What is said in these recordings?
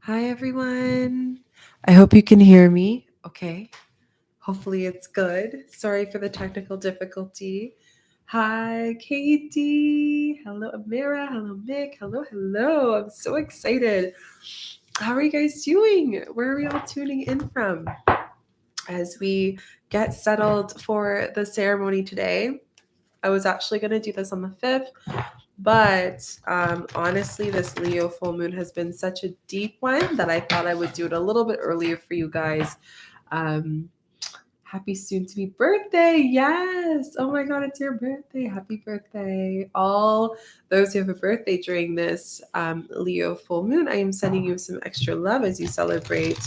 Hi, everyone. I hope you can hear me. Okay. Hopefully, it's good. Sorry for the technical difficulty. Hi, Katie. Hello, Amira. Hello, Mick. Hello. I'm so excited. How are you guys doing? Where are we all tuning in from as we get settled for the ceremony today? I was actually going to do this on the 5th, but honestly, this Leo full moon has been such a deep one that I thought I would do it a little bit earlier for you guys. Happy soon to be birthday. Yes. Oh my God, it's your birthday. Happy birthday. All those who have a birthday during this Leo full moon, I am sending you some extra love as you celebrate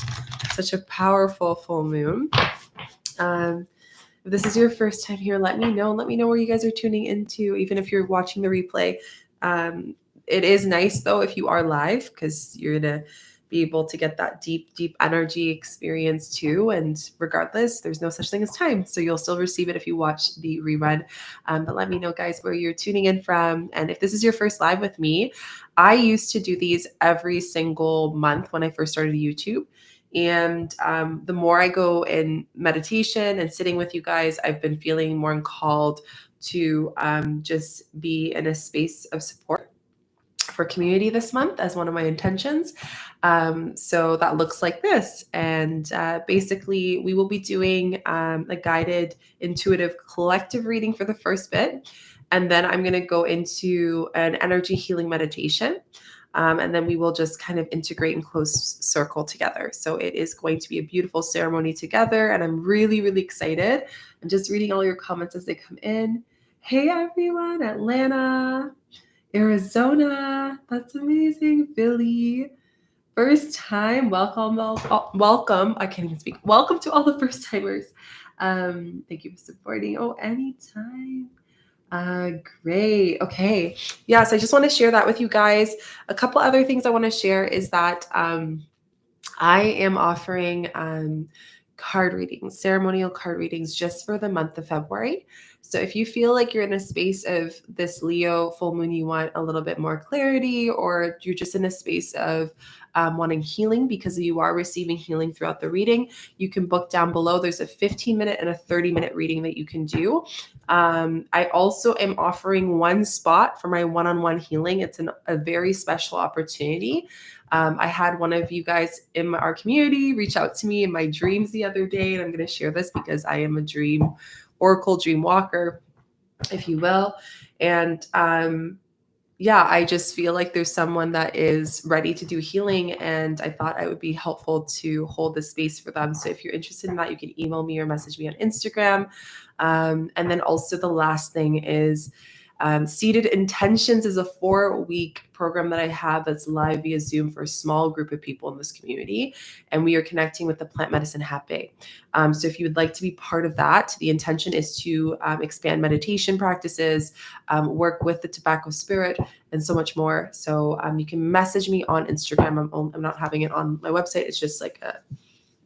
such a powerful full moon. If this is your first time here, let me know. Let me know where you guys are tuning into, even if you're watching the replay. It is nice, though, if you are live, because you're going to be able to get that deep, deep energy experience too. And regardless, there's no such thing as time. So you'll still receive it if you watch the rerun. But let me know, guys, where you're tuning in from. And if this is your first live with me, I used to do these every single month when I first started YouTube. And the more I go in meditation and sitting with you guys, I've been feeling more called to just be in a space of support for community this month as one of my intentions. So that looks like this. And basically, we will be doing a guided, intuitive, collective reading for the first bit. And then I'm going to go into an energy healing meditation. And then we will just kind of integrate and close circle together. So it is going to be a beautiful ceremony together. And I'm really, really excited. I'm just reading all your comments as they come in. Hey, everyone, Atlanta, Arizona. That's amazing. Philly. First time. Welcome. I can't even speak. Welcome to all the first timers. Thank you for supporting. Oh, anytime. Great. Okay. Yes, I just want to share that with you guys. A couple other things I want to share is that I am offering card readings, ceremonial card readings just for the month of February. So if you feel like you're in a space of this Leo full moon, you want a little bit more clarity, or you're just in a space of wanting healing because you are receiving healing throughout the reading, you can book down below. There's a 15-minute and a 30-minute reading that you can do. I also am offering one spot for my one-on-one healing. It's a very special opportunity. I had one of you guys in our community reach out to me in my dreams the other day, and I'm going to share this because I am a dream oracle, dream walker, if you will. And yeah, I just feel like there's someone that is ready to do healing, and I thought I would be helpful to hold the space for them. So if you're interested in that, you can email me or message me on Instagram. And then also the last thing is Seated Intentions is a 4-week program that I have that's live via Zoom for a small group of people in this community. And we are connecting with the plant medicine Hape. So if you would like to be part of that, the intention is to expand meditation practices, work with the tobacco spirit, and so much more. So you can message me on Instagram. I'm not having it on my website. It's just like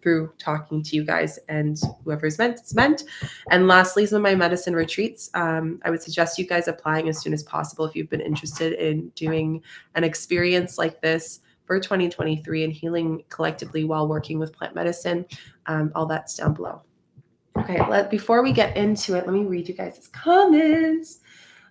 through talking to you guys, and whoever's meant, it's meant. And lastly, some of my medicine retreats. I would suggest you guys applying as soon as possible if you've been interested in doing an experience like this for 2023 and healing collectively while working with plant medicine. All that's down below. Okay, before we get into it, let me read you guys' comments.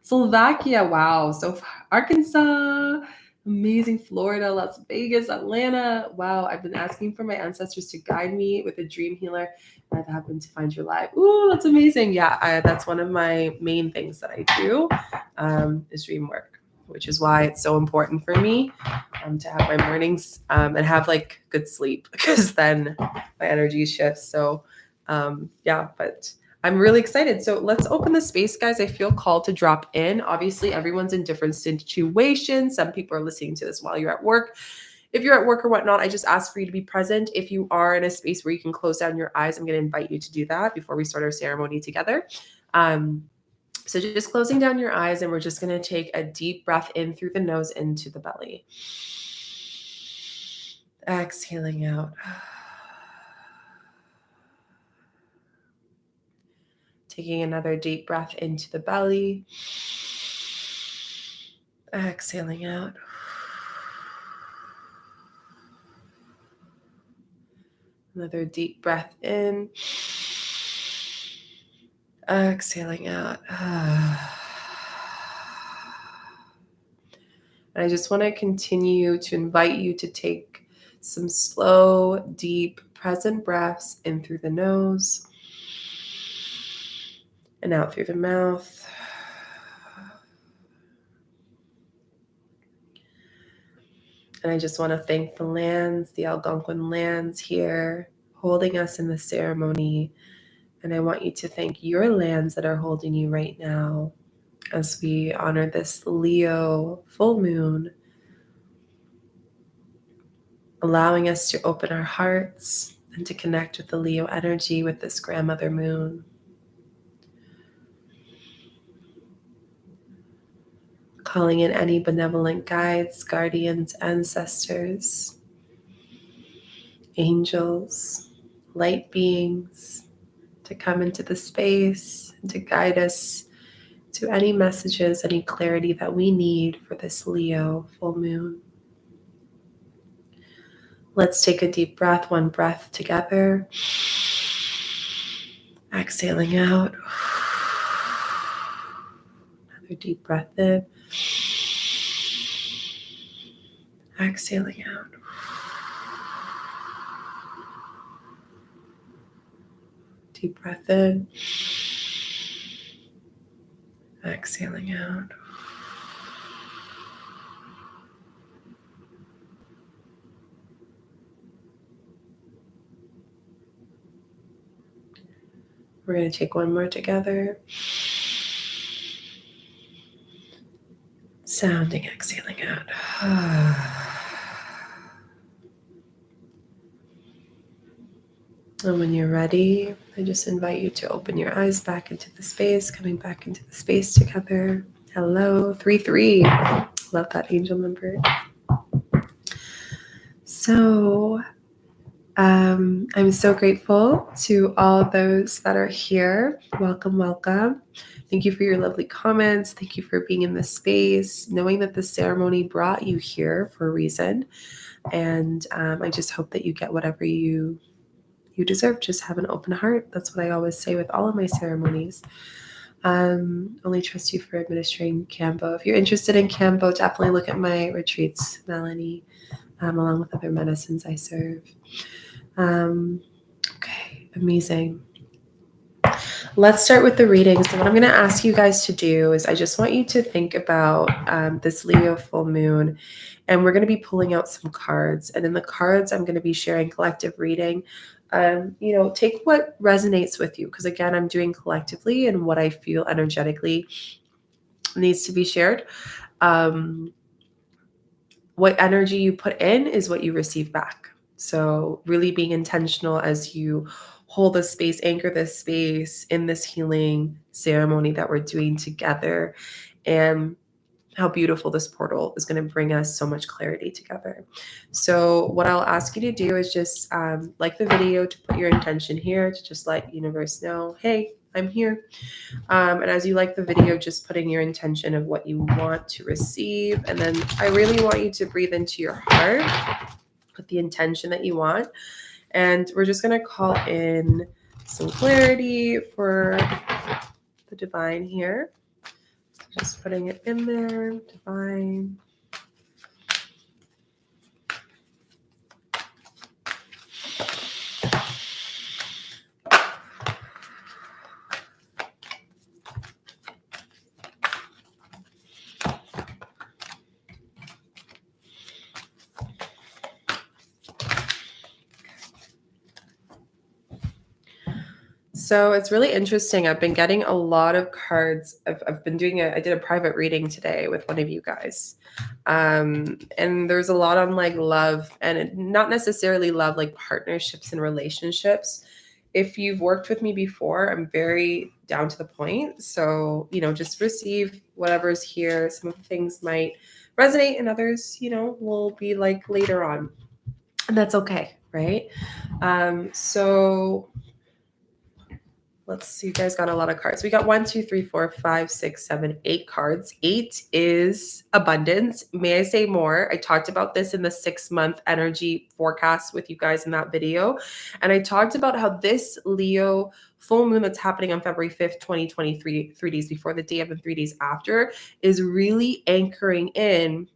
Slovakia, wow. So Arkansas, amazing. Florida, Las Vegas, Atlanta. Wow, I've been asking for my ancestors to guide me with a dream healer, and I've happened to find your live. Ooh, that's amazing. Yeah, that's one of my main things that I do is dream work, which is why it's so important for me to have my mornings and have like good sleep, because then my energy shifts. So yeah, but I'm really excited. So let's open the space, guys. I feel called to drop in. Obviously, everyone's in different situations. Some people are listening to this while you're at work. If you're at work or whatnot, I just ask for you to be present. If you are in a space where you can close down your eyes, I'm going to invite you to do that before we start our ceremony together. So just closing down your eyes, and we're just going to take a deep breath in through the nose into the belly. Exhaling out. Taking another deep breath into the belly. Exhaling out. Another deep breath in. Exhaling out. And I just want to continue to invite you to take some slow, deep, present breaths in through the nose and out through the mouth. And I just want to thank the lands, the Algonquin lands here, holding us in the ceremony. And I want you to thank your lands that are holding you right now as we honor this Leo full moon, allowing us to open our hearts and to connect with the Leo energy with this grandmother moon. Calling in any benevolent guides, guardians, ancestors, angels, light beings to come into the space and to guide us to any messages, any clarity that we need for this Leo full moon. Let's take a deep breath, one breath together. Exhaling out. Another deep breath in. Exhaling out. Deep breath in. Exhaling out. We're going to take one more together. Sounding, exhaling out. And when you're ready, I just invite you to open your eyes back into the space, coming back into the space together. Hello, 3-3. Love that angel number. So I'm so grateful to all those that are here. Welcome, welcome. Thank you for your lovely comments. Thank you for being in this space, knowing that the ceremony brought you here for a reason. And I just hope that you get whatever you deserve. Just have an open heart. That's what I always say with all of my ceremonies. Only trust you for administering Kambo. If you're interested in Kambo, definitely look at my retreats, Melanie, along with other medicines I serve. Okay, amazing. Let's start with the reading. So what I'm going to ask you guys to do is I just want you to think about this Leo full moon, and we're going to be pulling out some cards. And in the cards, I'm going to be sharing collective reading. Take what resonates with you, because again, I'm doing collectively, and what I feel energetically needs to be shared. What energy you put in is what you receive back. So really being intentional as you hold this space, anchor this space in this healing ceremony that we're doing together, and how beautiful this portal is going to bring us so much clarity together. So what I'll ask you to do is just like the video, to put your intention here, to just let universe know, hey, I'm here. And as you like the video, just putting your intention of what you want to receive. And then I really want you to breathe into your heart with the intention that you want. And we're just going to call in some clarity for the divine here. So just putting it in there, divine. So it's really interesting. I've been getting a lot of cards. I've been I did a private reading today with one of you guys. And there's a lot on like love, and not necessarily love, like partnerships and relationships. If you've worked with me before, I'm very down to the point. So, just receive whatever's here. Some of the things might resonate and others, will be like later on. And that's okay, right? So Let's see, you guys got a lot of cards. We got 1, 2, 3, 4, 5, 6, 7, 8 cards. 8 is abundance. May I say more? I talked about this in the 6-month energy forecast with you guys in that video. And I talked about how this Leo full moon that's happening on February 5th, 2023, 3 days before the day of and 3 days after, is really anchoring in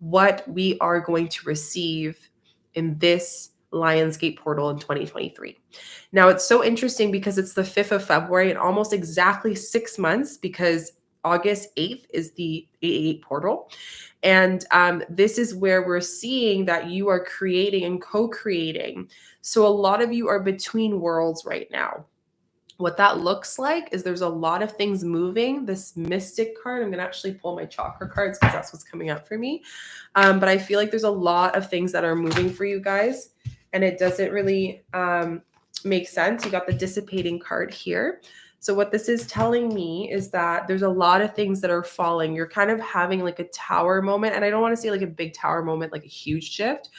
what we are going to receive in this Lionsgate portal in 2023. Now, it's so interesting because it's the 5th of February and almost exactly 6 months, because August 8th is the 888 portal. And this is where we're seeing that you are creating and co-creating. So a lot of you are between worlds right now. What that looks like is there's a lot of things moving. This mystic card, I'm going to actually pull my chakra cards because that's what's coming up for me. But I feel like there's a lot of things that are moving for you guys, and it doesn't really make sense. You got the dissipating card here. So what this is telling me is that there's a lot of things that are falling. You're kind of having like a tower moment. And I don't want to say like a big tower moment, like a huge shift.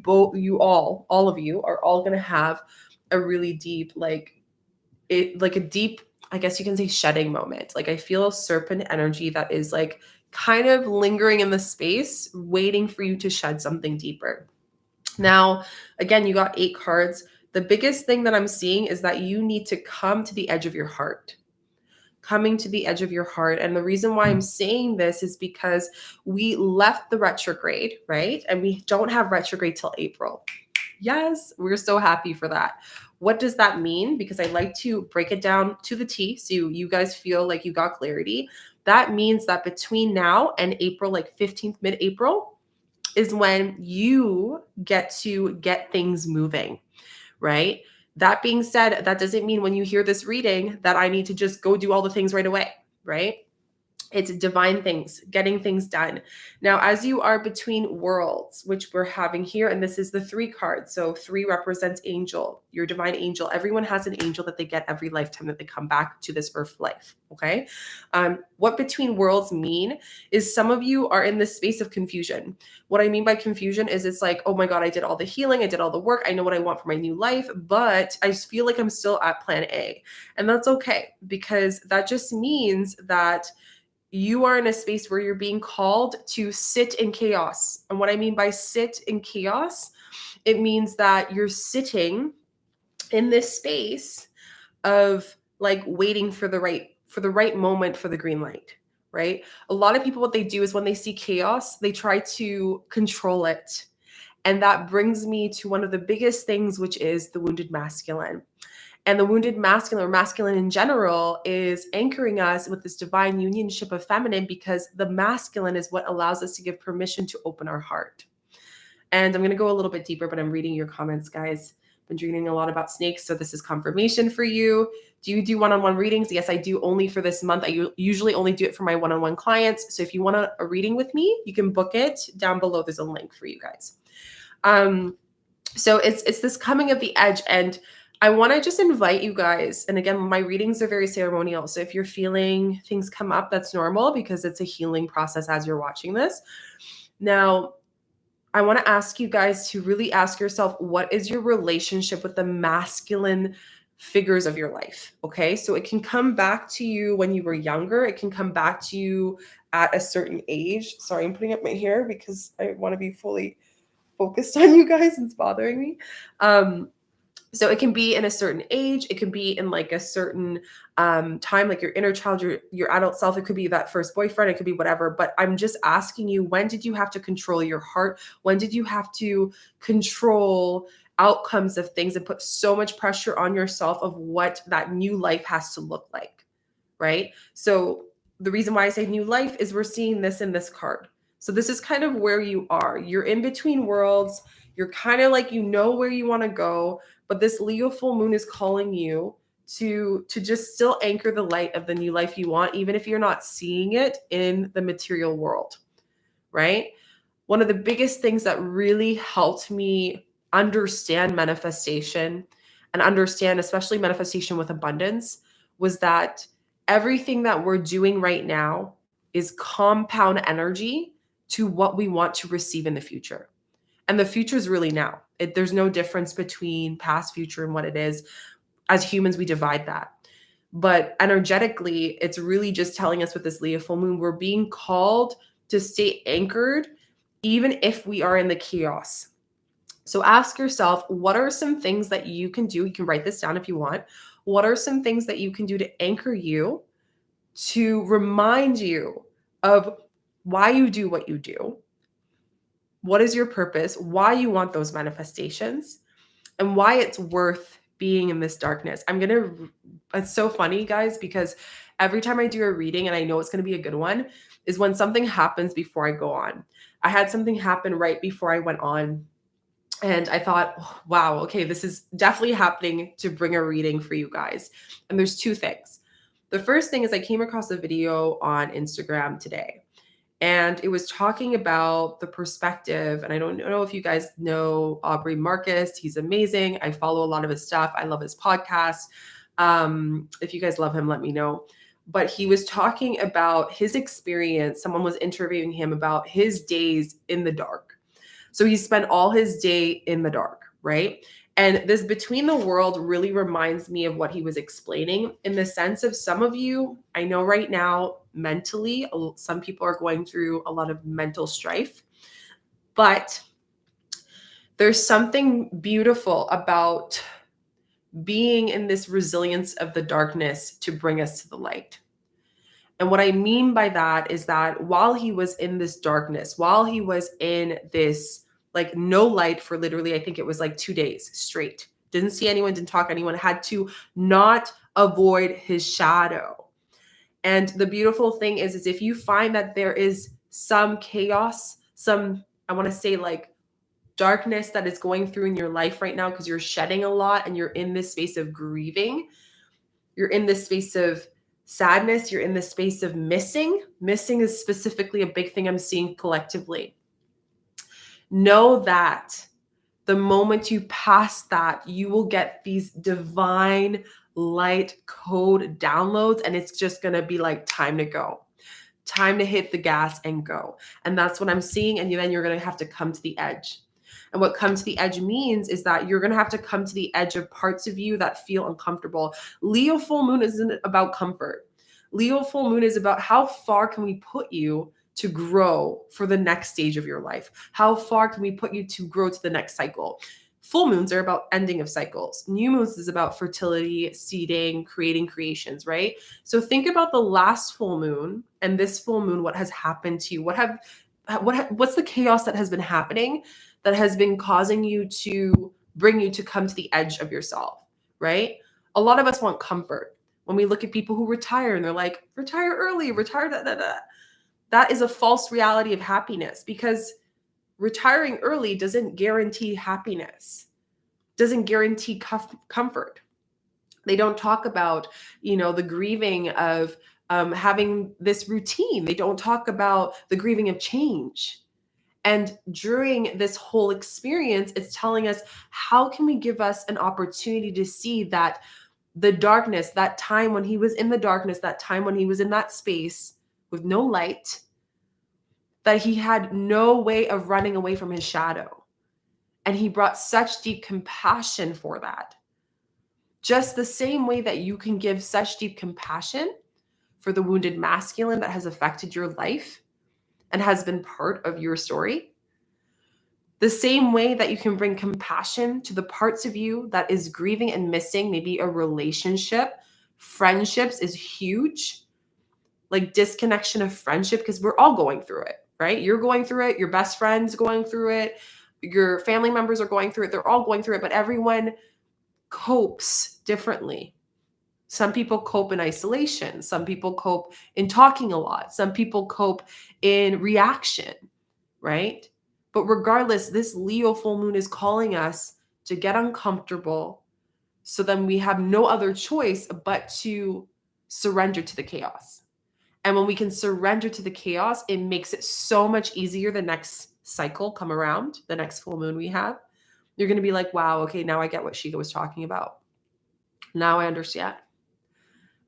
All of you are all going to have a really deep, I guess you can say, shedding moment. Like I feel a serpent energy that is like kind of lingering in the space, waiting for you to shed something deeper. Now, again, you got 8 cards. The biggest thing that I'm seeing is that you need to come to the edge of your heart. Coming to the edge of your heart. And the reason why I'm saying this is because we left the retrograde, right? And we don't have retrograde till April. Yes, we're so happy for that. What does that mean? Because I like to break it down to the T so you guys feel like you got clarity. That means that between now and April, like 15th, mid-April, is when you get to get things moving, right? That being said, that doesn't mean when you hear this reading that I need to just go do all the things right away, right? It's divine things, getting things done. Now, as you are between worlds, which we're having here, and this is the 3 card. So 3 represents angel, your divine angel. Everyone has an angel that they get every lifetime that they come back to this earth life. Okay. What between worlds mean is some of you are in this space of confusion. What I mean by confusion is it's like, oh my God, I did all the healing. I did all the work. I know what I want for my new life, but I just feel like I'm still at plan A. And that's okay, because that just means that you are in a space where you're being called to sit in chaos. And what I mean by sit in chaos, it means that you're sitting in this space of like waiting for the right moment for the green light, right? A lot of people, what they do is when they see chaos, they try to control it. And that brings me to one of the biggest things, which is the wounded masculine. And the wounded masculine, or masculine in general, is anchoring us with this divine unionship of feminine, because the masculine is what allows us to give permission to open our heart. And I'm going to go a little bit deeper, but I'm reading your comments, guys. Been reading a lot about snakes, so this is confirmation for you. Do you do one-on-one readings? Yes, I do, only for this month. I usually only do it for my one-on-one clients. So if you want a reading with me, you can book it. Down below, there's a link for you guys. So it's this coming of the edge, and I want to just invite you guys. And again, my readings are very ceremonial. So if you're feeling things come up, that's normal, because it's a healing process as you're watching this. Now, I want to ask you guys to really ask yourself, what is your relationship with the masculine figures of your life? Okay. So it can come back to you when you were younger. It can come back to you at a certain age. Sorry, I'm putting up my hair because I want to be fully focused on you guys. It's bothering me. So it can be in a certain age. It can be in like a certain time, like your inner child, your adult self. It could be that first boyfriend. It could be whatever. But I'm just asking you, when did you have to control your heart? When did you have to control outcomes of things and put so much pressure on yourself of what that new life has to look like, right? So the reason why I say new life is we're seeing this in this card. So this is kind of where you are. You're in between worlds. You're kind of like, you know where you want to go, but this Leo full moon is calling you to just still anchor the light of the new life you want, even if you're not seeing it in the material world, right? One of the biggest things that really helped me understand manifestation, and understand especially manifestation with abundance, was that everything that we're doing right now is compound energy to what we want to receive in the future. And the future is really now. There's no difference between past, future, and what it is. as humans, we divide that. But energetically, it's really just telling us with this Leo full moon, we're being called to stay anchored, even if we are in the chaos. So ask yourself, what are some things that you can do? You can write this down if you want. What are some things that you can do to anchor you, to remind you of why you do what you do? What is your purpose? Why you want those manifestations? And why it's worth being in this darkness. It's so funny, guys, because every time I do a reading and I know it's going to be a good one is when something happens before I go on. I had something happen right before I went on. And I thought, oh, wow, okay, this is definitely happening to bring a reading for you guys. And there's two things. The first thing is I came across a video on Instagram today, and it was talking about the perspective. And I don't know if you guys know Aubrey Marcus. He's amazing. I follow a lot of his stuff. I love his podcast. If you guys love him, let me know. But he was talking about his experience. Someone was interviewing him about his days in the dark. So he spent all his day in the dark, right? And this between the world really reminds me of what he was explaining, in the sense of some of you, I know right now, mentally, some people are going through a lot of mental strife, but there's something beautiful about being in this resilience of the darkness to bring us to the light. And what I mean by that is that while he was in this darkness, while he was in this like no light for literally, I think it was like 2 days straight, didn't see anyone, didn't talk to anyone, had to not avoid his shadow. And the beautiful thing is if you find that there is some chaos, some, I want to say like darkness that is going through in your life right now because you're shedding a lot and you're in this space of grieving, you're in this space of sadness, you're in the space of missing. Missing is specifically a big thing I'm seeing collectively. Know that the moment you pass that, you will get these divine light code downloads, and it's just going to be like time to go. Time to hit the gas and go. And that's what I'm seeing. And then you're going to have to come to the edge. And what come to the edge means is that you're going to have to come to the edge of parts of you that feel uncomfortable. Leo full moon isn't about comfort. Leo full moon is about how far can we put you to grow for the next stage of your life? How far can we put you to grow to the next cycle? Full moons are about ending of cycles. New moons is about fertility, seeding, creating creations, right? So think about the last full moon and this full moon, what has happened to you? What's the chaos that has been happening that has been causing you to bring you to come to the edge of yourself, right? A lot of us want comfort. When we look at people who retire and they're like, retire early, retire, da, da, da. That is a false reality of happiness, because retiring early doesn't guarantee happiness, doesn't guarantee comfort. They don't talk about, the grieving of having this routine. They don't talk about the grieving of change. And during this whole experience, it's telling us, how can we give us an opportunity to see that the darkness, that time when he was in the darkness, that time when he was in that space with no light, that he had no way of running away from his shadow. And he brought such deep compassion for that. Just the same way that you can give such deep compassion for the wounded masculine that has affected your life and has been part of your story, the same way that you can bring compassion to the parts of you that is grieving and missing, maybe a relationship. Friendships is huge, like disconnection of friendship, because we're all going through it, right? You're going through it. Your best friend's going through it. Your family members are going through it. They're all going through it, but everyone copes differently. Some people cope in isolation. Some people cope in talking a lot. Some people cope in reaction, right? But regardless, this Leo full moon is calling us to get uncomfortable, so then we have no other choice but to surrender to the chaos. And when we can surrender to the chaos, it makes it so much easier the next cycle come around, the next full moon we have. You're going to be like, wow, okay, now I get what Shika was talking about. Now I understand.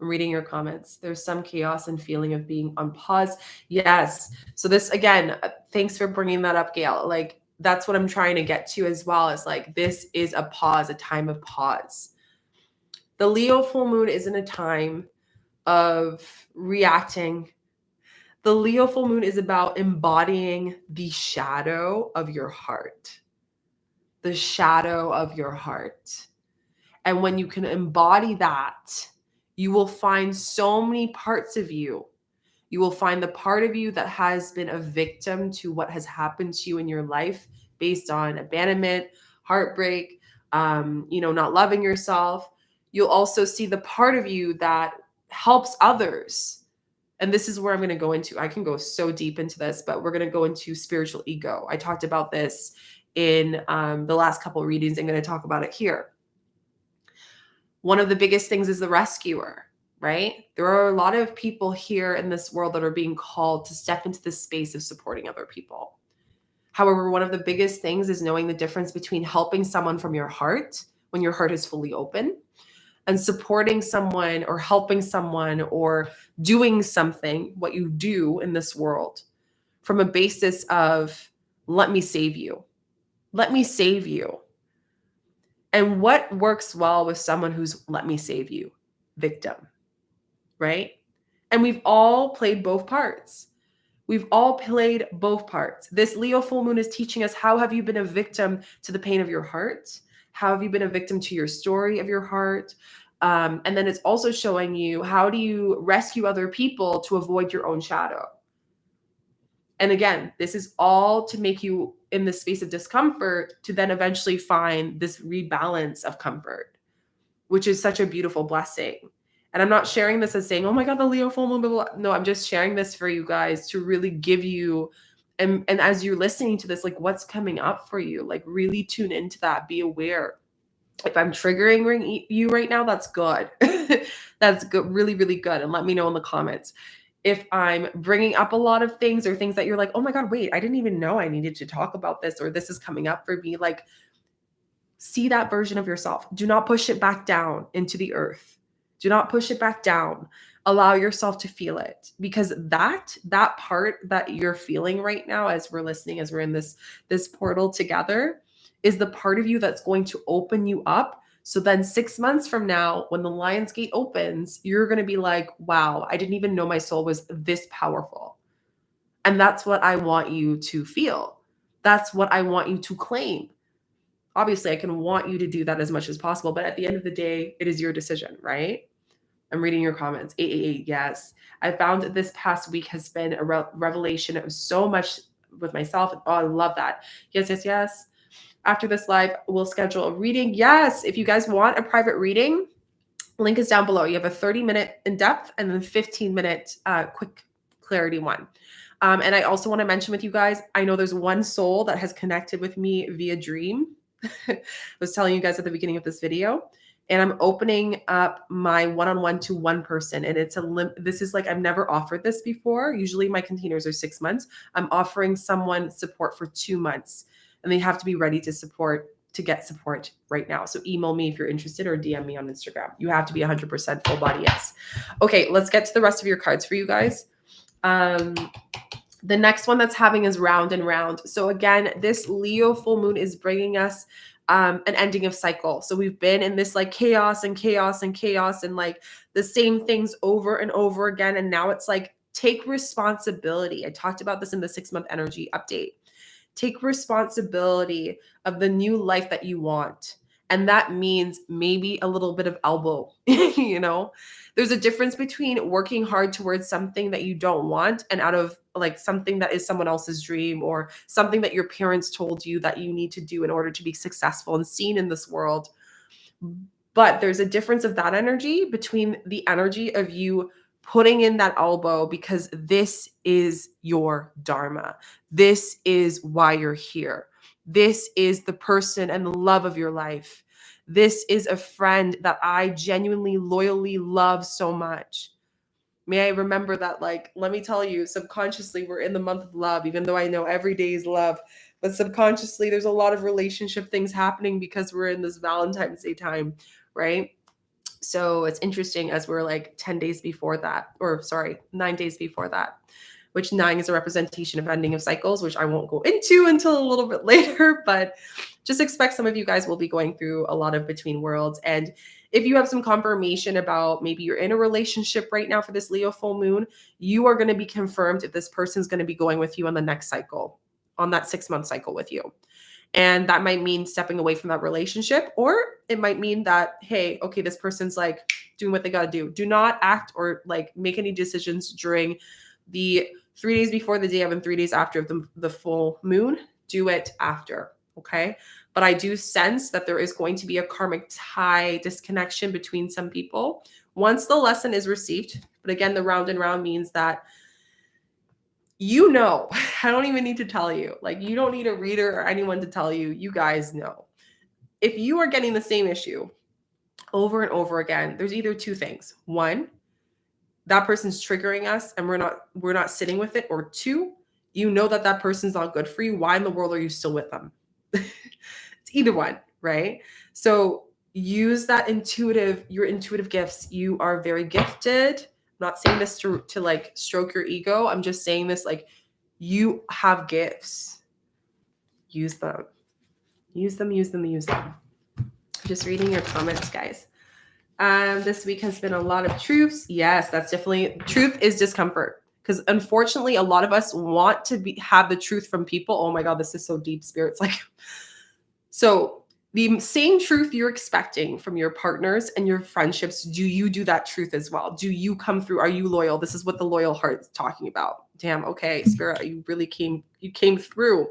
I'm reading your comments. There's some chaos and feeling of being on pause. Yes. So this, again, thanks for bringing that up, Gail. Like, that's what I'm trying to get to as well, is like, this is a pause, a time of pause. The Leo full moon isn't a time of reacting. The Leo full moon is about embodying the shadow of your heart. The shadow of your heart. And when you can embody that, you will find so many parts of you. You will find the part of you that has been a victim to what has happened to you in your life based on abandonment, heartbreak, not loving yourself. You'll also see the part of you that helps others. And this is where I'm going to go into. I can go so deep into this, but we're going to go into spiritual ego. I talked about this in the last couple of readings. I'm going to talk about it here. One of the biggest things is the rescuer, right? There are a lot of people here in this world that are being called to step into the space of supporting other people. However, one of the biggest things is knowing the difference between helping someone from your heart when your heart is fully open and supporting someone or helping someone or doing something, what you do in this world, from a basis of, let me save you. Let me save you. And what works well with someone who's, let me save you, victim, right? And we've all played both parts. We've all played both parts. This Leo full moon is teaching us, how have you been a victim to the pain of your heart? How have you been a victim to your story of your heart? And then it's also showing you, how do you rescue other people to avoid your own shadow? And again, this is all to make you in the space of discomfort to then eventually find this rebalance of comfort, which is such a beautiful blessing. And I'm not sharing this as saying, oh my God, the Leo full moon, blah, blah, blah. No, I'm just sharing this for you guys to really give you, and as you're listening to this, like what's coming up for you, like really tune into that, be aware. If I'm triggering you right now, that's good. That's good, really, really good. And let me know in the comments. If I'm bringing up a lot of things or things that you're like, oh my God, wait, I didn't even know I needed to talk about this, or this is coming up for me, like, see that version of yourself. Do not push it back down into the earth. Do not push it back down. Allow yourself to feel it, because that part that you're feeling right now, as we're listening, as we're in this portal together, is the part of you that's going to open you up. So then 6 months from now, when the Lion's Gate opens, you're going to be like, wow, I didn't even know my soul was this powerful. And that's what I want you to feel. That's what I want you to claim. Obviously, I can want you to do that as much as possible, but at the end of the day, it is your decision, right? I'm reading your comments. 888, yes. I found this past week has been a revelation of so much with myself. Oh, I love that. Yes, yes, yes. After this live, we'll schedule a reading. Yes, if you guys want a private reading, link is down below. You have a 30-minute in-depth and then 15-minute quick clarity one. And I also want to mention with you guys, I know there's one soul that has connected with me via dream. I was telling you guys at the beginning of this video, and I'm opening up my one-on-one to one person. And it's this is like, I've never offered this before. Usually my containers are 6 months. I'm offering someone support for 2 months, and they have to be ready to get support right now. So email me if you're interested, or DM me on Instagram. You have to be 100% full body yes. Okay, let's get to the rest of your cards for you guys. The next one that's having is round and round. So again, this Leo full moon is bringing us an ending of cycle. So we've been in this like chaos and chaos and chaos and like the same things over and over again. And now it's like, take responsibility. I talked about this in the 6-month energy update. Take responsibility of the new life that you want. And that means maybe a little bit of elbow, There's a difference between working hard towards something that you don't want and out of like something that is someone else's dream, or something that your parents told you that you need to do in order to be successful and seen in this world. But there's a difference of that energy between the energy of you putting in that elbow because this is your dharma. This is why you're here. This is the person and the love of your life. This is a friend that I genuinely, loyally love so much. May I remember that, like, let me tell you, subconsciously, we're in the month of love, even though I know every day is love. But subconsciously, there's a lot of relationship things happening because we're in this Valentine's Day time, right? So it's interesting as we're like 10 days before that, or sorry, 9 days before that. which 9 is a representation of ending of cycles, which I won't go into until a little bit later, but just expect some of you guys will be going through a lot of between worlds. And if you have some confirmation about maybe you're in a relationship right now for this Leo full moon, you are going to be confirmed if this person's going to be going with you on the next cycle, on that 6-month cycle with you. And that might mean stepping away from that relationship, or it might mean that, hey, okay, this person's like doing what they got to do. Do not act or like make any decisions during the 3 days before the day of and 3 days after the full moon. Do it after. Okay. But I do sense that there is going to be a karmic tie disconnection between some people once the lesson is received. But again, the round and round means that I don't even need to tell you. Like, you don't need a reader or anyone to tell you. You guys know. If you are getting the same issue over and over again, there's either two things. One, that person's triggering us and we're not sitting with it. Or two, you know that person's not good for you. Why in the world are you still with them? It's either one, right? So use your intuitive gifts. You are very gifted. I'm not saying this to like stroke your ego. I'm just saying this like you have gifts. Use them. Use them. Just reading your comments, guys. This week has been a lot of truths. Yes, that's definitely truth is discomfort. Because unfortunately, a lot of us want to have the truth from people. Oh my God, this is so deep, spirits. Like, so the same truth you're expecting from your partners and your friendships, do you do that truth as well? Do you come through? Are you loyal? This is what the loyal heart's talking about. Damn, okay, spirit, you came through.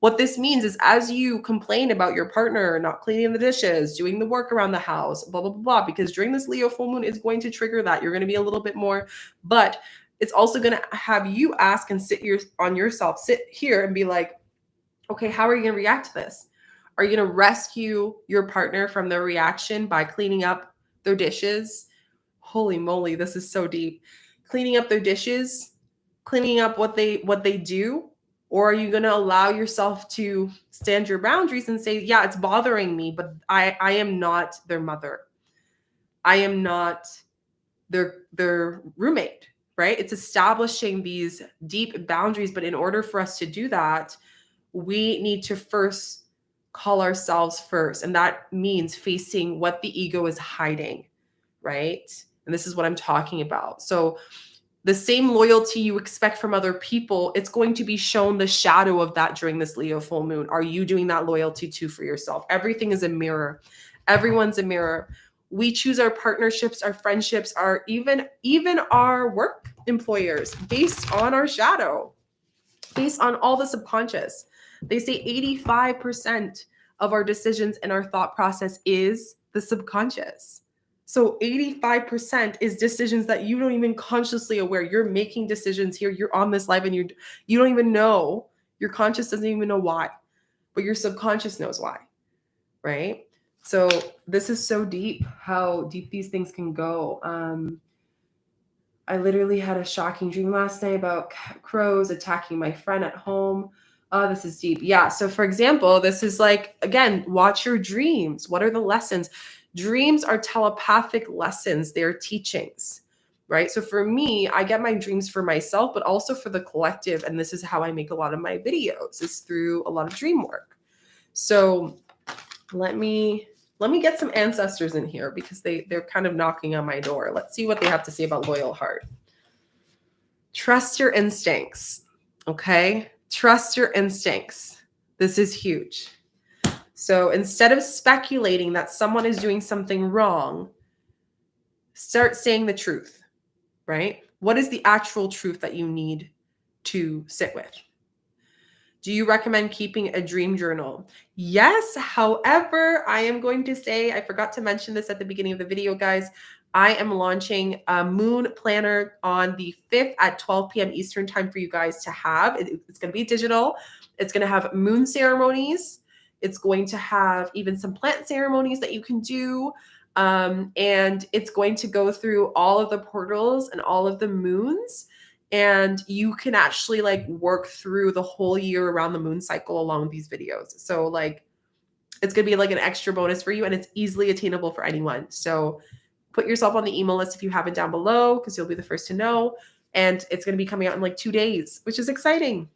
What this means is as you complain about your partner not cleaning the dishes, doing the work around the house, blah, blah, blah, blah, because during this Leo full moon is going to trigger that. You're going to be a little bit more, but it's also going to have you ask and sit here and be like, okay, how are you going to react to this? Are you going to rescue your partner from their reaction by cleaning up their dishes? Holy moly, this is so deep. Cleaning up their dishes, cleaning up what they do, or are you going to allow yourself to stand your boundaries and say, yeah, it's bothering me, but I am not their mother. I am not their roommate, right? It's establishing these deep boundaries, but in order for us to do that, we need to first call ourselves first. And that means facing what the ego is hiding, right? And this is what I'm talking about. So the same loyalty you expect from other people, it's going to be shown the shadow of that during this Leo full moon. Are you doing that loyalty too for yourself? Everything is a mirror. Everyone's a mirror. We choose our partnerships, our friendships, our even our work employers based on our shadow, based on all the subconscious. They say 85% of our decisions and our thought process is the subconscious. So 85% is decisions that you don't even consciously aware. You're making decisions here. You're on this live and you don't even know. Your conscious doesn't even know why, but your subconscious knows why, right? So this is so deep, how deep these things can go. I literally had a shocking dream last night about crows attacking my friend at home. Oh, this is deep. Yeah. So for example, this is like, again, watch your dreams. What are the lessons? Dreams are telepathic lessons. They're teachings, right? So for me, I get my dreams for myself, but also for the collective. And this is how I make a lot of my videos, is through a lot of dream work. So let me get some ancestors in here because they're kind of knocking on my door. Let's see what they have to say about loyal heart. Trust your instincts. Okay. Trust your instincts. This is huge. So instead of speculating that someone is doing something wrong, start saying the truth, right? What is the actual truth that you need to sit with? Do you recommend keeping a dream journal? Yes. However, I am going to say, I forgot to mention this at the beginning of the video, guys. I am launching a moon planner on the 5th at 12 p.m. Eastern time for you guys to have. It's going to be digital. It's going to have moon ceremonies. It's going to have even some plant ceremonies that you can do. And it's going to go through all of the portals and all of the moons. And you can actually like work through the whole year around the moon cycle along with these videos. So like, it's going to be like an extra bonus for you, and it's easily attainable for anyone. So put yourself on the email list if you haven't down below, because you'll be the first to know. And it's going to be coming out in like 2 days, which is exciting.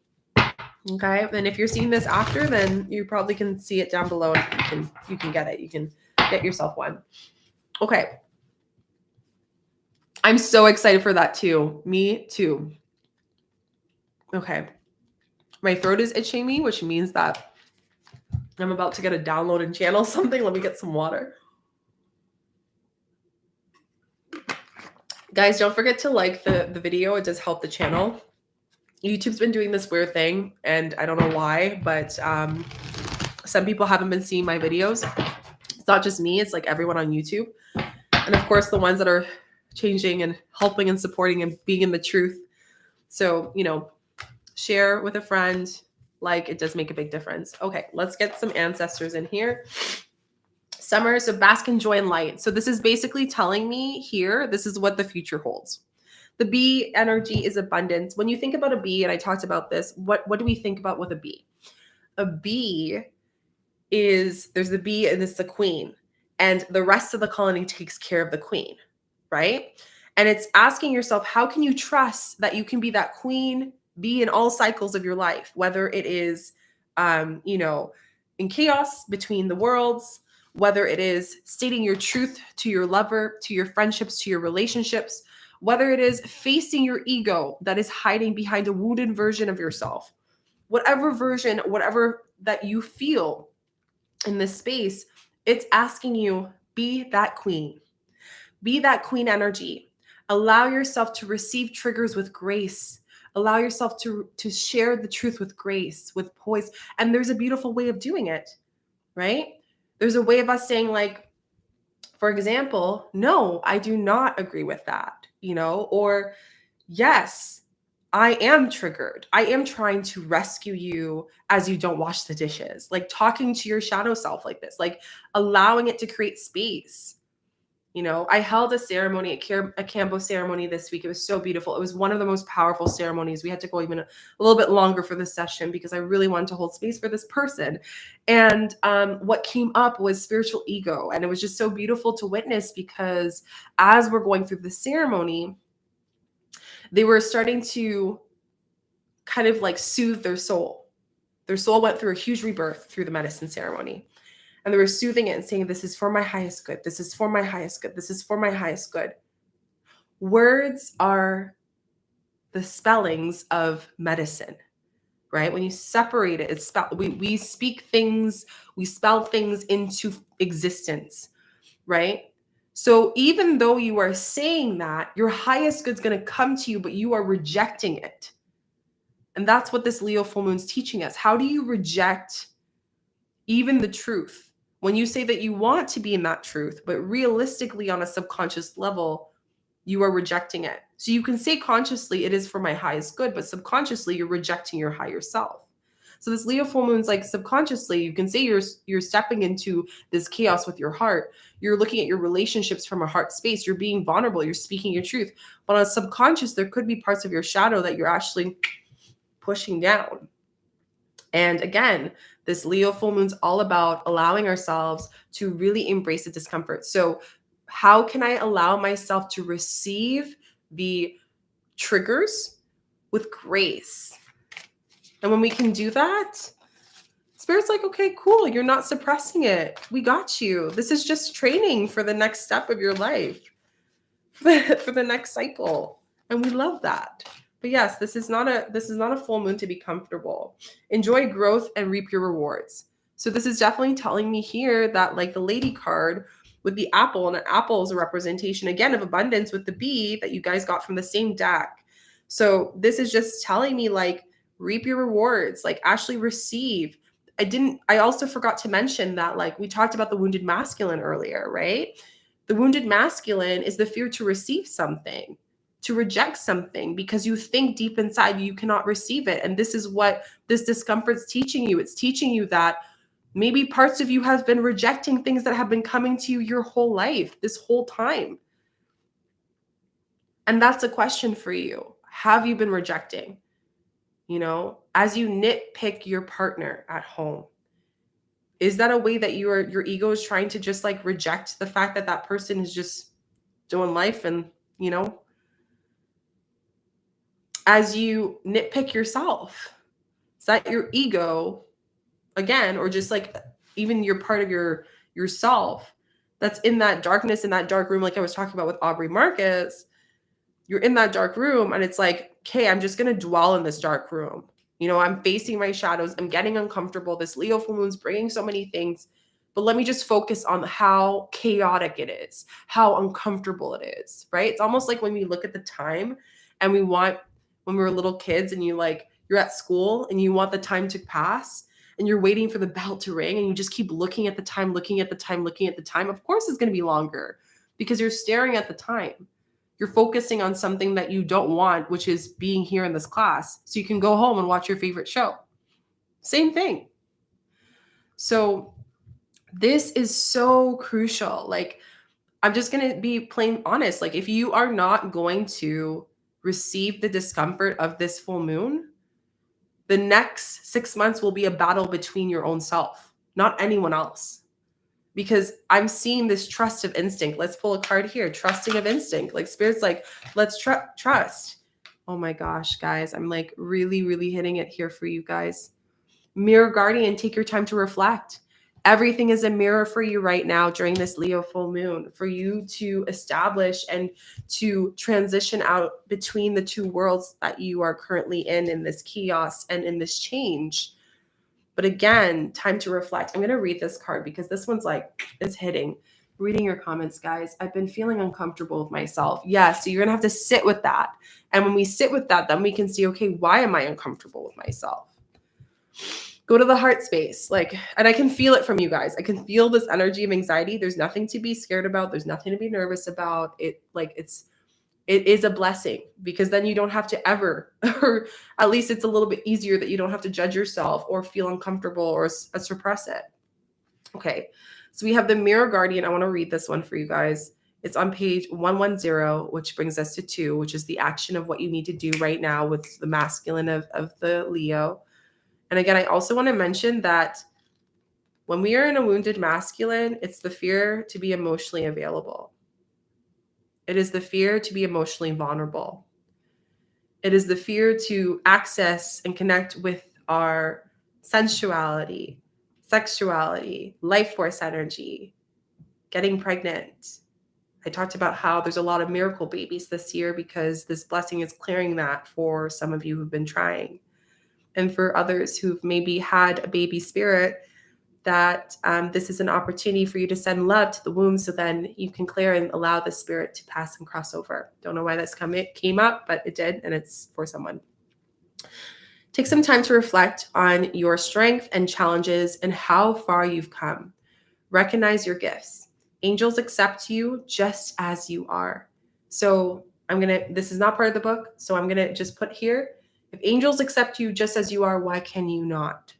Okay. And if you're seeing this after, then you probably can see it down below and you can get it. You can get yourself one. Okay. I'm so excited for that too. Me too. Okay. My throat is itching me, which means that I'm about to get a download and channel something. Let me get some water. Guys, don't forget to like the video. It does help the channel. YouTube's been doing this weird thing, and I don't know why, but some people haven't been seeing my videos. It's not just me, it's like everyone on YouTube. And of course, the ones that are changing and helping and supporting and being in the truth. So, you know, share with a friend. Like, it does make a big difference. Okay, let's get some ancestors in here. Summer, so bask in joy and light. So this is basically telling me here, this is what the future holds. The bee energy is abundance. When you think about a bee, and I talked about this, what do we think about with a bee? A bee is, there's the bee and it's the queen. And the rest of the colony takes care of the queen, right? And it's asking yourself, how can you trust that you can be that queen bee in all cycles of your life, whether it is, you know, in chaos between the worlds, whether it is stating your truth to your lover, to your friendships, to your relationships, whether it is facing your ego that is hiding behind a wounded version of yourself, whatever version, whatever that you feel in this space, it's asking you, be that queen. Be that queen energy. Allow yourself to receive triggers with grace. Allow yourself to share the truth with grace, with poise. And there's a beautiful way of doing it, right? There's a way of us saying, like, for example, no, I do not agree with that, you know, or yes, I am triggered. I am trying to rescue you as you don't wash the dishes. Like talking to your shadow self like this, like allowing it to create space. You know, I held a ceremony, a Cambo ceremony this week. It was so beautiful. It was one of the most powerful ceremonies. We had to go even a little bit longer for this session because I really wanted to hold space for this person. And what came up was spiritual ego. And it was just so beautiful to witness because as we're going through the ceremony, they were starting to kind of like soothe their soul. Their soul went through a huge rebirth through the medicine ceremony. And they were soothing it and saying, this is for my highest good. This is for my highest good. This is for my highest good. Words are the spellings of medicine, right? When you separate it, it's we speak things, we spell things into existence, right? So even though you are saying that, your highest good is going to come to you, but you are rejecting it. And that's what this Leo full moon is teaching us. How do you reject even the truth? When you say that you want to be in that truth, but realistically on a subconscious level, you are rejecting it. So you can say consciously, it is for my highest good, but subconsciously you're rejecting your higher self. So this Leo full moon's like subconsciously, you can say you're stepping into this chaos with your heart. You're looking at your relationships from a heart space. You're being vulnerable. You're speaking your truth. But on a subconscious, there could be parts of your shadow that you're actually pushing down. And again, this Leo full moon's all about allowing ourselves to really embrace the discomfort. So how can I allow myself to receive the triggers with grace? And when we can do that, Spirit's like, okay, cool. You're not suppressing it. We got you. This is just training for the next step of your life, for the next cycle. And we love that. But yes, this is not a full moon to be comfortable. Enjoy growth and reap your rewards. So this is definitely telling me here that, like the lady card with the apple, and an apple is a representation again of abundance with the bee that you guys got from the same deck. So this is just telling me, like, reap your rewards, like actually receive. I also forgot to mention that, like, we talked about the wounded masculine earlier, right? The wounded masculine is the fear to receive something, to reject something, because you think deep inside you cannot receive it. And this is what this discomfort's teaching you. It's teaching you that maybe parts of you have been rejecting things that have been coming to you your whole life, this whole time. And that's a question for you. Have you been rejecting? You know, as you nitpick your partner at home, is that a way that your ego is trying to just like reject the fact that that person is just doing life and, you know, as you nitpick yourself. Is that your ego again, or just like even you're part of yourself that's in that darkness, in that dark room, like I was talking about with Aubrey Marcus. You're in that dark room and it's like, okay, I'm just going to dwell in this dark room. You know, I'm facing my shadows. I'm getting uncomfortable. This Leo full moon's bringing so many things, but let me just focus on how chaotic it is, how uncomfortable it is, right? It's almost like when we look at the time and we want, when we were little kids and you're at school and you want the time to pass and you're waiting for the bell to ring and you just keep looking at the time, looking at the time, looking at the time. Of course it's going to be longer because you're staring at the time. You're focusing on something that you don't want, which is being here in this class. So you can go home and watch your favorite show. Same thing. So this is so crucial. Like, I'm just going to be plain honest. Like, if you are not going to receive the discomfort of this full moon, the next 6 months will be a battle between your own self, not anyone else. Because I'm seeing this trust of instinct. Let's pull a card here. Trusting of instinct. Like Spirit's like, let's trust. Oh my gosh, guys. I'm like really, really hitting it here for you guys. Mirror guardian, take your time to reflect. Everything is a mirror for you right now during this Leo full moon, for you to establish and to transition out between the two worlds that you are currently in this chaos and in this change. But again, time to reflect. I'm going to read this card because this one's like, it's hitting. Reading your comments, guys. I've been feeling uncomfortable with myself. Yeah, so you're going to have to sit with that. And when we sit with that, then we can see, okay, why am I uncomfortable with myself? Go to the heart space. Like, and I can feel it from you guys. I can feel this energy of anxiety. There's nothing to be scared about. There's nothing to be nervous about. It is a blessing because then you don't have to ever, or at least it's a little bit easier that you don't have to judge yourself or feel uncomfortable or suppress it. Okay, so we have the Mirror Guardian. I want to read this one for you guys. It's on page 110, which brings us to 2, which is the action of what you need to do right now with the masculine of the Leo. And again, I also want to mention that when we are in a wounded masculine, it's the fear to be emotionally available. It is the fear to be emotionally vulnerable. It is the fear to access and connect with our sensuality, sexuality, life force energy, getting pregnant. I talked about how there's a lot of miracle babies this year because this blessing is clearing that for some of you who've been trying. And for others who've maybe had a baby spirit, that this is an opportunity for you to send love to the womb so then you can clear and allow the spirit to pass and cross over. Don't know why this came up, but it did, and it's for someone. Take some time to reflect on your strength and challenges and how far you've come. Recognize your gifts. Angels accept you just as you are. So this is not part of the book, so I'm going to just put here, if angels accept you just as you are, why can you not?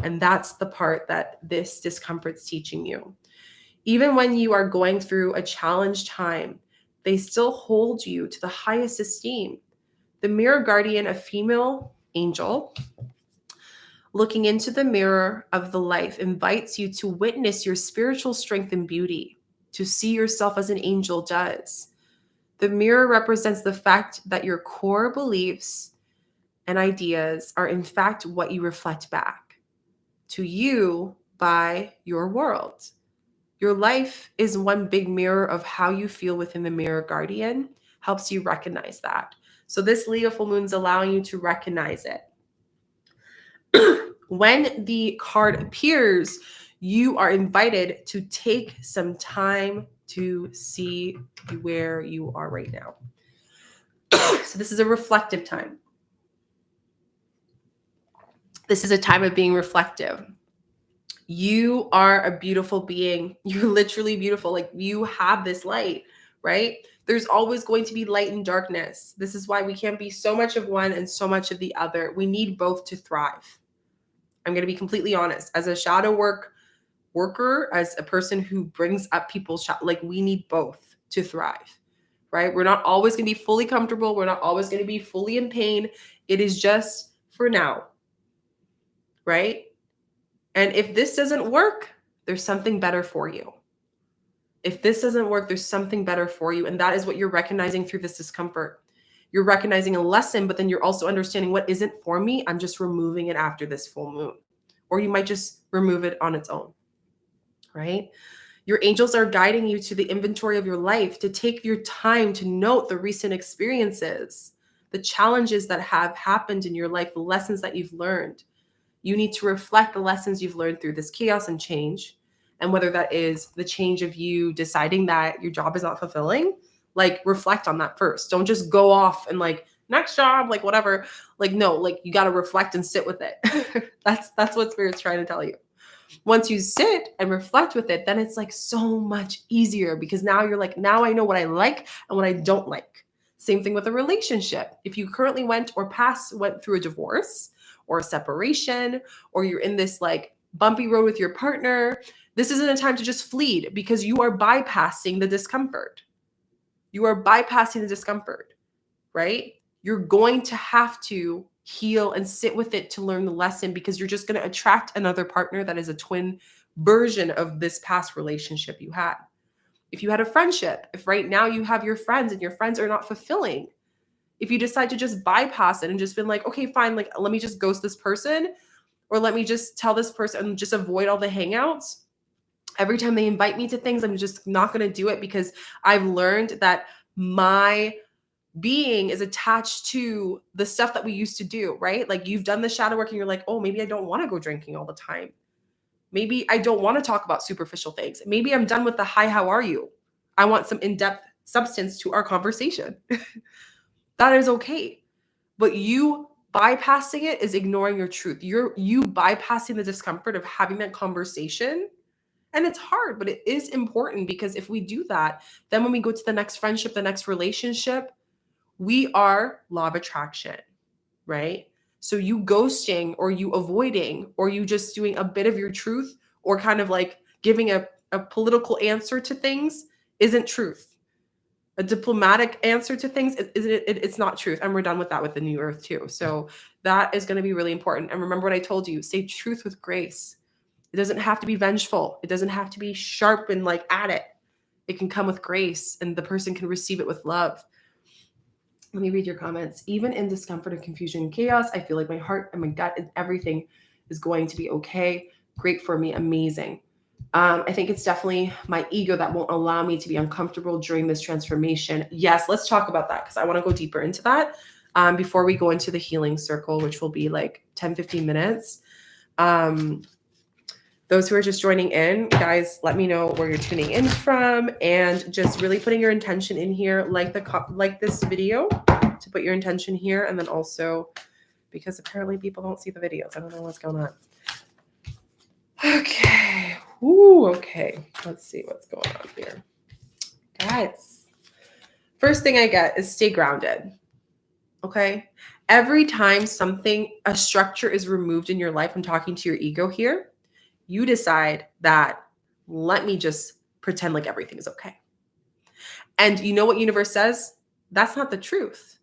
And that's the part that this discomfort's teaching you. Even when you are going through a challenged time, they still hold you to the highest esteem. The Mirror Guardian, a female angel, looking into the mirror of the life, invites you to witness your spiritual strength and beauty, to see yourself as an angel does. The mirror represents the fact that your core beliefs and ideas are in fact what you reflect back to you by your world. Your life is one big mirror of how you feel within the Mirror Guardian, helps you recognize that. So this Leo full moon's allowing you to recognize it. When the card appears, you are invited to take some time to see where you are right now. So this is a reflective time. This is a time of being reflective. You are a beautiful being. You're literally beautiful. Like, you have this light, right? There's always going to be light and darkness. This is why we can't be so much of one and so much of the other. We need both to thrive. I'm going to be completely honest. As a shadow worker, as a person who brings up people's like, we need both to thrive, right? We're not always going to be fully comfortable. We're not always going to be fully in pain. It is just for now, right? And if this doesn't work, there's something better for you. If this doesn't work, there's something better for you. And that is what you're recognizing through this discomfort. You're recognizing a lesson, but then you're also understanding what isn't for me. I'm just removing it after this full moon. Or you might just remove it on its own, right? Your angels are guiding you to the inventory of your life, to take your time to note the recent experiences, the challenges that have happened in your life, the lessons that you've learned. You need to reflect the lessons you've learned through this chaos and change. And whether that is the change of you deciding that your job is not fulfilling, like reflect on that first. Don't just go off and like, next job, like whatever. Like, no, like you got to reflect and sit with it. That's what Spirit's trying to tell you. Once you sit and reflect with it, then it's like so much easier because now you're like, now I know what I like and what I don't like. Same thing with a relationship. If you currently went through a divorce or a separation, or you're in this like bumpy road with your partner, this isn't a time to just flee because you are bypassing the discomfort. You are bypassing the discomfort, right? You're going to have to heal and sit with it to learn the lesson because you're just going to attract another partner that is a twin version of this past relationship you had. If you had a friendship, if right now you have your friends and your friends are not fulfilling, if you decide to just bypass it and just been like, okay, fine, like let me just ghost this person, or let me just tell this person and just avoid all the hangouts. Every time they invite me to things, I'm just not going to do it because I've learned that my being is attached to the stuff that we used to do, right? Like you've done the shadow work and you're like, oh, maybe I don't want to go drinking all the time. Maybe I don't want to talk about superficial things. Maybe I'm done with the hi, how are you? I want some in-depth substance to our conversation. That is okay. But you bypassing it is ignoring your truth. You bypassing the discomfort of having that conversation. And it's hard, but it is important because if we do that, then when we go to the next friendship, the next relationship, we are law of attraction, right? So you ghosting or you avoiding or you just doing a bit of your truth or kind of like giving a political answer to things isn't truth. A diplomatic answer to things, it's not truth. And we're done with that with the new earth too. So that is going to be really important. And remember what I told you, say truth with grace. It doesn't have to be vengeful. It doesn't have to be sharp and like at it. It can come with grace and the person can receive it with love. Let me read your comments. Even in discomfort and confusion and chaos, I feel like my heart and my gut and everything is going to be okay. Great for me. Amazing. I think it's definitely my ego that won't allow me to be uncomfortable during this transformation. Yes, let's talk about that because I want to go deeper into that before we go into the healing circle, which will be like 10, 15 minutes. Those who are just joining in, guys, let me know where you're tuning in from and just really putting your intention in here, like this video to put your intention here. And then also, because apparently people don't see the videos. I don't know what's going on. Okay. Ooh, okay. Let's see what's going on here. Guys, first thing I get is stay grounded. Okay. Every time a structure is removed in your life, I'm talking to your ego here, you decide that let me just pretend like everything is okay. And you know what universe says? That's not the truth.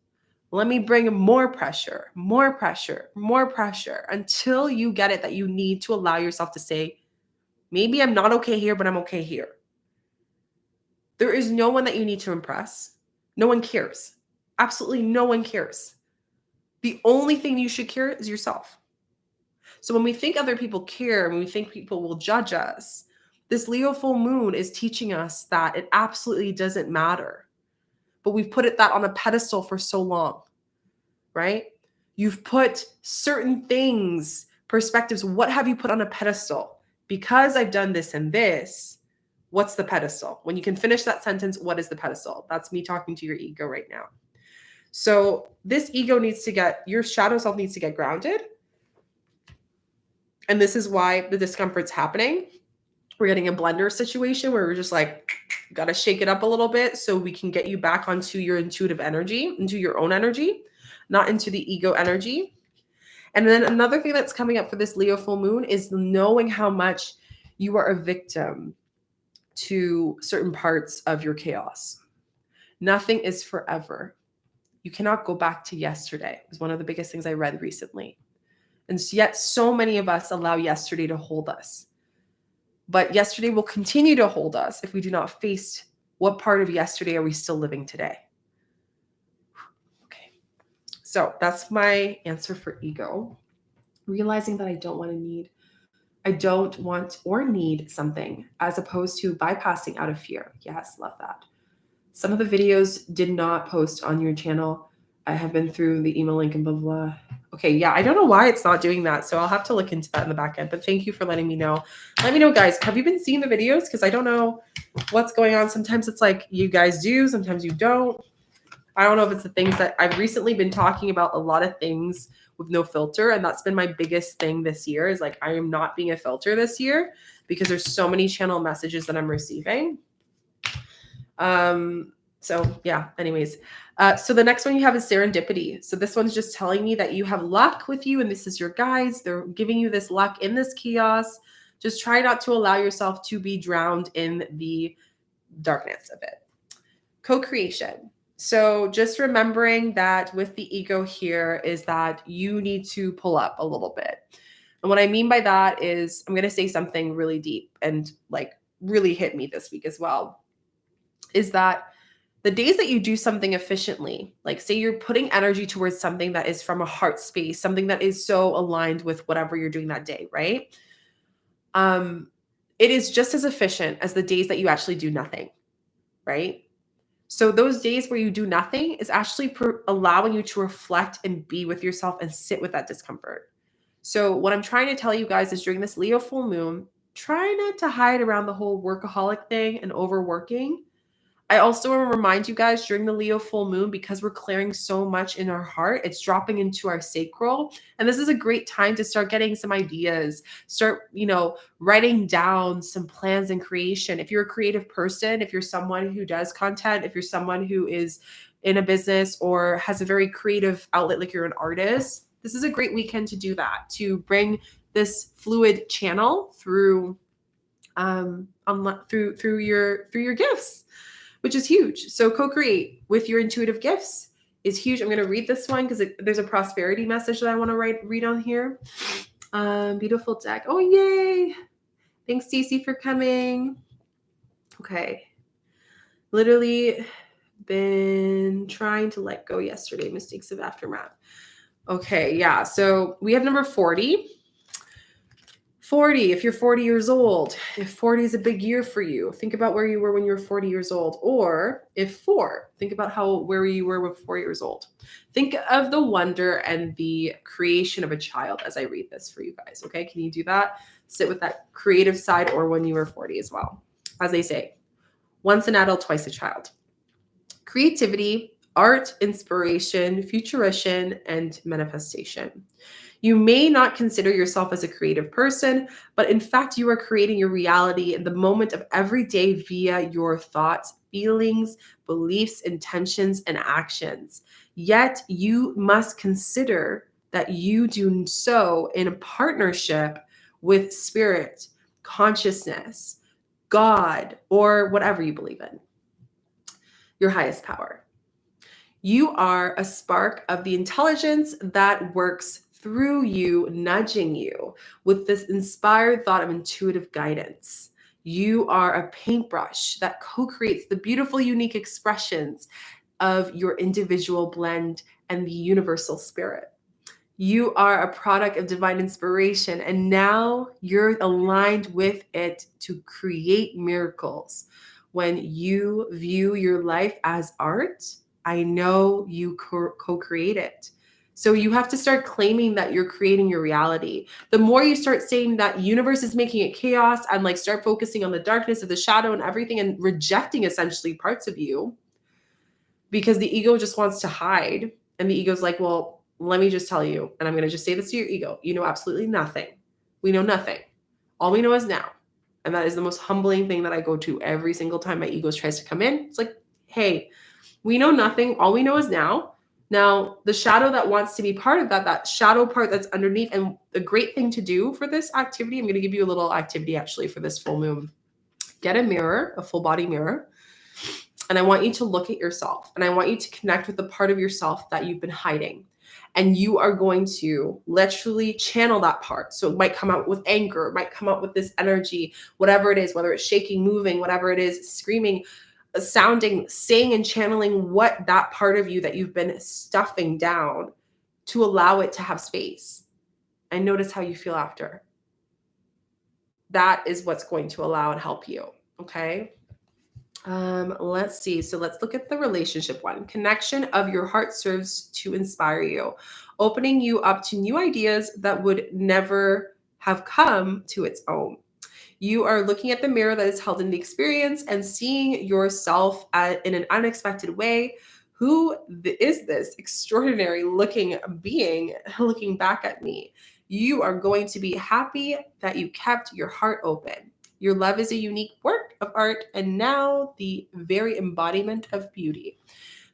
Let me bring more pressure, more pressure, more pressure until you get it that you need to allow yourself to say, maybe I'm not okay here, but I'm okay here. There is no one that you need to impress. No one cares. Absolutely no one cares. The only thing you should care is yourself. So when we think other people care, when we think people will judge us, this Leo full moon is teaching us that it absolutely doesn't matter. But we've put that on a pedestal for so long, right? You've put certain things, perspectives. What have you put on a pedestal? Because I've done this and this, what's the pedestal? When you can finish that sentence, what is the pedestal? That's me talking to your ego right now. So this ego your shadow self needs to get grounded. And this is why the discomfort's happening. We're getting a blender situation where we're just like, got to shake it up a little bit so we can get you back onto your intuitive energy, into your own energy, not into the ego energy. And then another thing that's coming up for this Leo full moon is knowing how much you are a victim to certain parts of your chaos. Nothing is forever. You cannot go back to yesterday. It was one of the biggest things I read recently. And yet so many of us allow yesterday to hold us. But yesterday will continue to hold us if we do not face what part of yesterday are we still living today. Okay. So that's my answer for ego. Realizing that I don't want or need something, as opposed to bypassing out of fear. Yes, love that. Some of the videos did not post on your channel. I have been through the email link and blah, blah. Okay, yeah, I don't know why it's not doing that. So I'll have to look into that in the back end. But thank you for letting me know. Let me know, guys. Have you been seeing the videos? Because I don't know what's going on. Sometimes it's like you guys do, sometimes you don't. I don't know if it's the things that I've recently been talking about, a lot of things with no filter. And that's been my biggest thing this year, is like, I am not being a filter this year because there's so many channel messages that I'm receiving. So yeah, anyways. So the next one you have is serendipity. So this one's just telling me that you have luck with you and this is your guides. They're giving you this luck in this chaos. Just try not to allow yourself to be drowned in the darkness of it. Co-creation. So just remembering that with the ego here is that you need to pull up a little bit. And what I mean by that is I'm going to say something really deep and like really hit me this week as well, is that the days that you do something efficiently, like say you're putting energy towards something that is from a heart space, something that is so aligned with whatever you're doing that day, right? It is just as efficient as the days that you actually do nothing, right? So those days where you do nothing is actually allowing you to reflect and be with yourself and sit with that discomfort. So what I'm trying to tell you guys is during this Leo full moon, try not to hide around the whole workaholic thing and overworking. I also want to remind you guys during the Leo full moon, because we're clearing so much in our heart, it's dropping into our sacral. And this is a great time to start getting some ideas, start, writing down some plans and creation. If you're a creative person, if you're someone who does content, if you're someone who is in a business or has a very creative outlet, like you're an artist, this is a great weekend to do that, to bring this fluid channel through through your gifts, which is huge. So co-create with your intuitive gifts is huge. I'm going to read this one because there's a prosperity message that I want to read on here. Beautiful deck. Oh, yay. Thanks, Stacey, for coming. Okay. Literally been trying to let go yesterday. Mistakes of aftermath. Okay, yeah. So we have number 40. 40, if you're 40 years old, if 40 is a big year for you, think about where you were when you were 40 years old. Or if 4, think about where you were with 4 years old. Think of the wonder and the creation of a child as I read this for you guys. Okay, can you do that? Sit with that creative side, or when you were 40 as well. As they say, once an adult, twice a child. Creativity, art, inspiration, futuration, and manifestation. You may not consider yourself as a creative person, but in fact, you are creating your reality in the moment of every day via your thoughts, feelings, beliefs, intentions, and actions. Yet you must consider that you do so in a partnership with spirit, consciousness, God, or whatever you believe in, your highest power. You are a spark of the intelligence that works through you, nudging you with this inspired thought of intuitive guidance. You are a paintbrush that co-creates the beautiful, unique expressions of your individual blend and the universal spirit. You are a product of divine inspiration, and now you're aligned with it to create miracles. When you view your life as art, I know you co-create it. So you have to start claiming that you're creating your reality. The more you start saying that universe is making it chaos and like start focusing on the darkness of the shadow and everything and rejecting essentially parts of you, because the ego just wants to hide. And the ego's like, well, let me just tell you, and I'm going to just say this to your ego. You know absolutely nothing. We know nothing. All we know is now. And that is the most humbling thing that I go to every single time my ego tries to come in. It's like, hey, we know nothing. All we know is now. Now, the shadow that wants to be part of that shadow part that's underneath, and the great thing to do for this activity, I'm going to give you a little activity actually for this full moon. Get a mirror, a full body mirror, and I want you to look at yourself, and I want you to connect with the part of yourself that you've been hiding. And you are going to literally channel that part. So it might come out with anger, it might come out with this energy, whatever it is, whether it's shaking, moving, whatever it is, screaming, sounding, saying and channeling what that part of you that you've been stuffing down to allow it to have space and notice how you feel after. That is what's going to allow and help you. Okay. Let's see. So let's look at the relationship one. Connection of your heart serves to inspire you, opening you up to new ideas that would never have come to its own. You are looking at the mirror that is held in the experience and seeing yourself in an unexpected way. Who is this extraordinary looking being looking back at me? You are going to be happy that you kept your heart open. Your love is a unique work of art and now the very embodiment of beauty.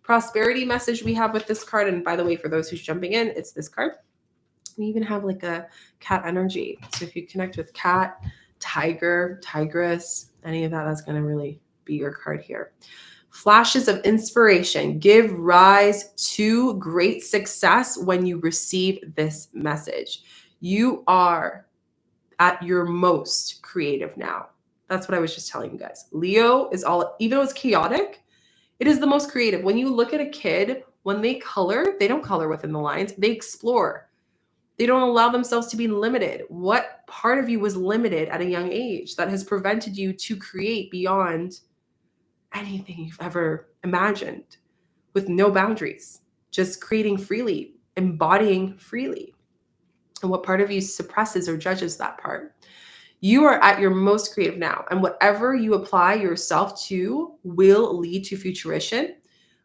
Prosperity message we have with this card. And by the way, for those who's jumping in, it's this card. We even have like a cat energy. So if you connect with cat, tiger, tigress, any of that, that's going to really be your card here. Flashes of inspiration give rise to great success when you receive this message. You are at your most creative now. That's what I was just telling you guys. Leo is all, even though it's chaotic, it is the most creative. When you look at a kid, when they color, they don't color within the lines, they explore. They don't allow themselves to be limited. What part of you was limited at a young age that has prevented you to create beyond anything you've ever imagined with no boundaries, just creating freely, embodying freely? And what part of you suppresses or judges that part? You are at your most creative now, and whatever you apply yourself to will lead to fruition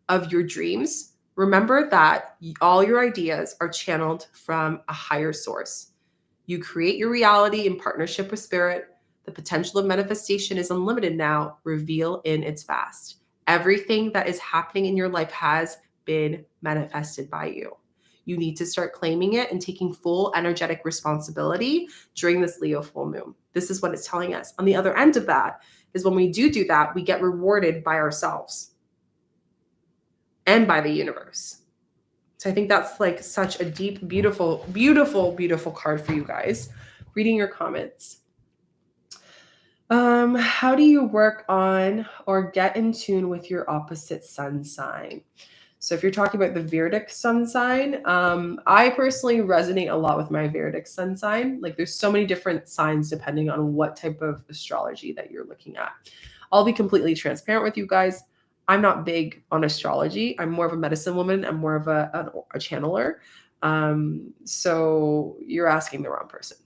of your dreams. Remember that all your ideas are channeled from a higher source. You create your reality in partnership with spirit. The potential of manifestation is unlimited now. Reveal in its vast. Everything that is happening in your life has been manifested by you. You need to start claiming it and taking full energetic responsibility during this Leo full moon. This is what it's telling us. On the other end of that is when we do that, we get rewarded by ourselves and by the universe. So I think that's like such a deep, beautiful, beautiful, beautiful card for you guys. Reading your comments. How do you work on or get in tune with your opposite sun sign? So if you're talking about the Vedic sun sign, I personally resonate a lot with my Vedic sun sign. Like there's so many different signs depending on what type of astrology that you're looking at. I'll be completely transparent with you guys. I'm not big on astrology. I'm more of a medicine woman. I'm more of a channeler. So you're asking the wrong person.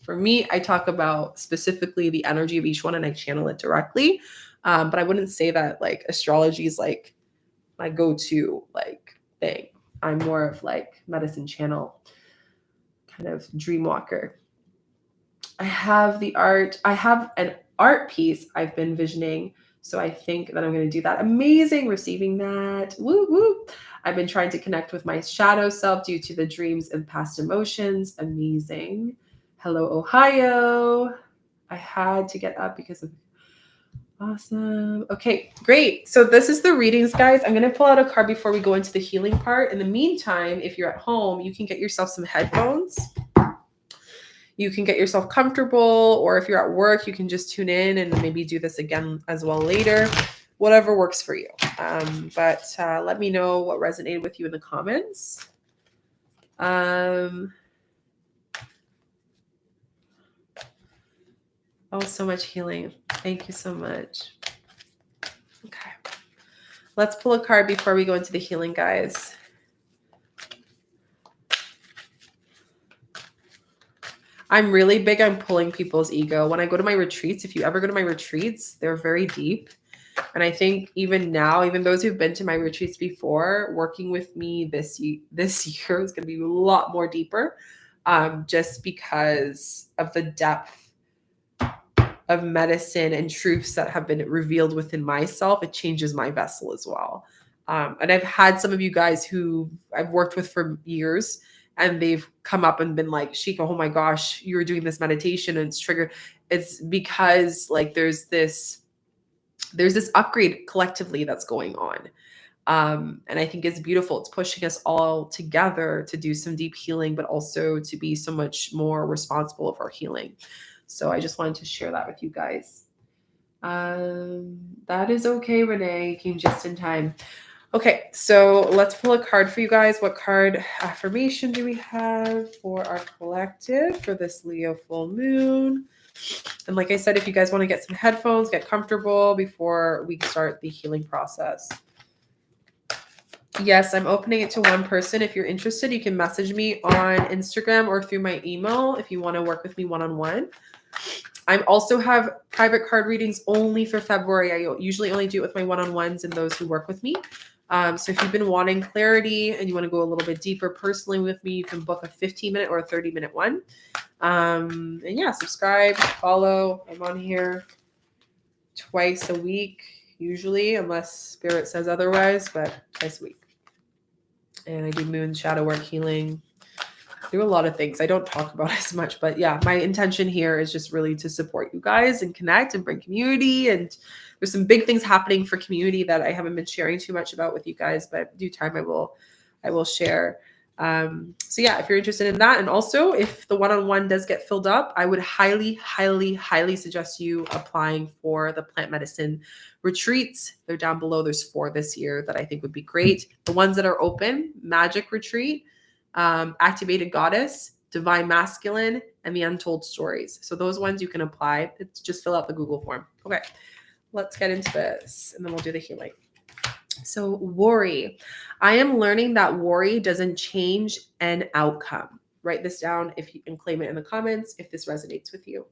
For me, I talk about specifically the energy of each one and I channel it directly. But I wouldn't say that like astrology is like my go-to like thing. I'm more of like medicine channel, kind of dream walker. I have an art piece I've been visioning. So I think that I'm going to do that. Amazing receiving that. Woo woo. I've been trying to connect with my shadow self due to the dreams and past emotions. Amazing. Hello, Ohio. I had to get up because of awesome. Okay, great. So this is the readings, guys. I'm going to pull out a card before we go into the healing part. In the meantime, if you're at home, you can get yourself some headphones. You can get yourself comfortable, or if you're at work, you can just tune in and maybe do this again as well later. Whatever works for you. But let me know what resonated with you in the comments. Oh, so much healing. Thank you so much. Okay. Let's pull a card before we go into the healing, guys. I'm really big on pulling people's ego. When I go to my retreats, if you ever go to my retreats, they're very deep. And I think even now, even those who've been to my retreats before, working with me this year is going to be a lot more deeper, just because of the depth of medicine and truths that have been revealed within myself. It changes my vessel as well. And I've had some of you guys who I've worked with for years, and they've come up and been like, Shika, oh my gosh, you were doing this meditation and it's triggered. It's because like there's this upgrade collectively that's going on. And I think it's beautiful. It's pushing us all together to do some deep healing, but also to be so much more responsible of our healing. So I just wanted to share that with you guys. That is okay, Renee. You came just in time. Okay, so let's pull a card for you guys. What card affirmation do we have for our collective for this Leo full moon? And like I said, if you guys want to get some headphones, get comfortable before we start the healing process. Yes, I'm opening it to one person. If you're interested, you can message me on Instagram or through my email if you want to work with me one-on-one. I also have private card readings only for February. I usually only do it with my one-on-ones and those who work with me. So if you've been wanting clarity and you want to go a little bit deeper personally with me, you can book a 15-minute or a 30-minute one. And yeah, subscribe, follow. I'm on here twice a week, usually, unless Spirit says otherwise, but twice a week. And I do moon shadow work healing. Do a lot of things I don't talk about as much, but yeah, my intention here is just really to support you guys and connect and bring community. And there's some big things happening for community that I haven't been sharing too much about with you guys, but due time I will share. So yeah, if you're interested in that, and also if the one-on-one does get filled up, I would highly suggest you applying for the plant medicine retreats. They're down below. There's 4 this year that I think would be great. The ones that are open: Magic Retreat, Activated Goddess, Divine Masculine, and the Untold Stories. So those ones you can apply. It's just fill out the Google form. Okay, let's get into this, and then we'll do the healing. So worry. I am learning that worry doesn't change an outcome. Write this down if you can claim it in the comments if this resonates with you.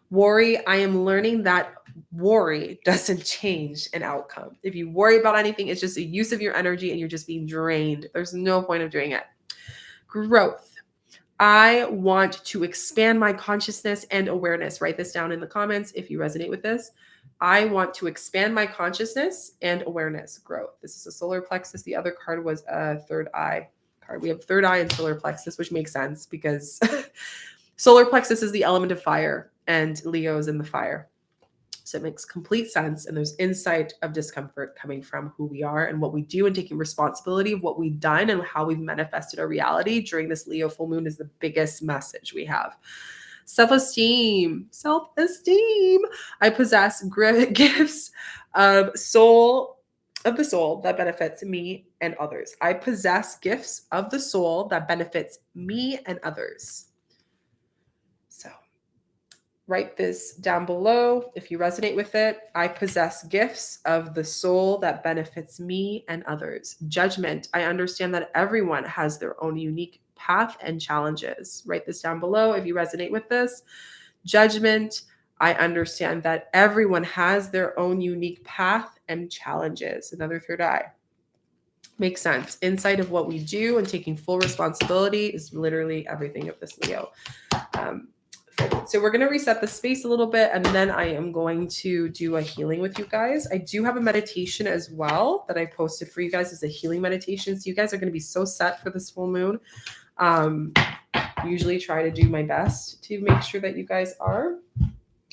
Worry. I am learning that worry doesn't change an outcome. If you worry about anything, it's just a use of your energy and you're just being drained. There's no point of doing it. Growth. I want to expand my consciousness and awareness. Write this down in the comments if you resonate with this. I want to expand my consciousness and awareness. Growth. This is a solar plexus. The other card was a third eye card. We have third eye and solar plexus, which makes sense because solar plexus is the element of fire and Leo is in the fire. So it makes complete sense. And there's insight of discomfort coming from who we are and what we do, and taking responsibility of what we've done and how we've manifested our reality during this Leo full moon is the biggest message we have. Self-esteem. I possess gifts of the soul that benefits me and others. I possess gifts of the soul that benefits me and others. So write this down below if you resonate with it. I possess gifts of the soul that benefits me and others. Judgment. I understand that everyone has their own unique path and challenges. Write this down below if you resonate with this. Judgment. I understand that everyone has their own unique path and challenges. Another third eye. Makes sense. Insight of what we do and taking full responsibility is literally everything of this Leo. So we're going to reset the space a little bit, and then I am going to do a healing with you guys. I do have a meditation as well that I posted for you guys as a healing meditation. So you guys are going to be so set for this full moon. Usually try to do my best to make sure that you guys are.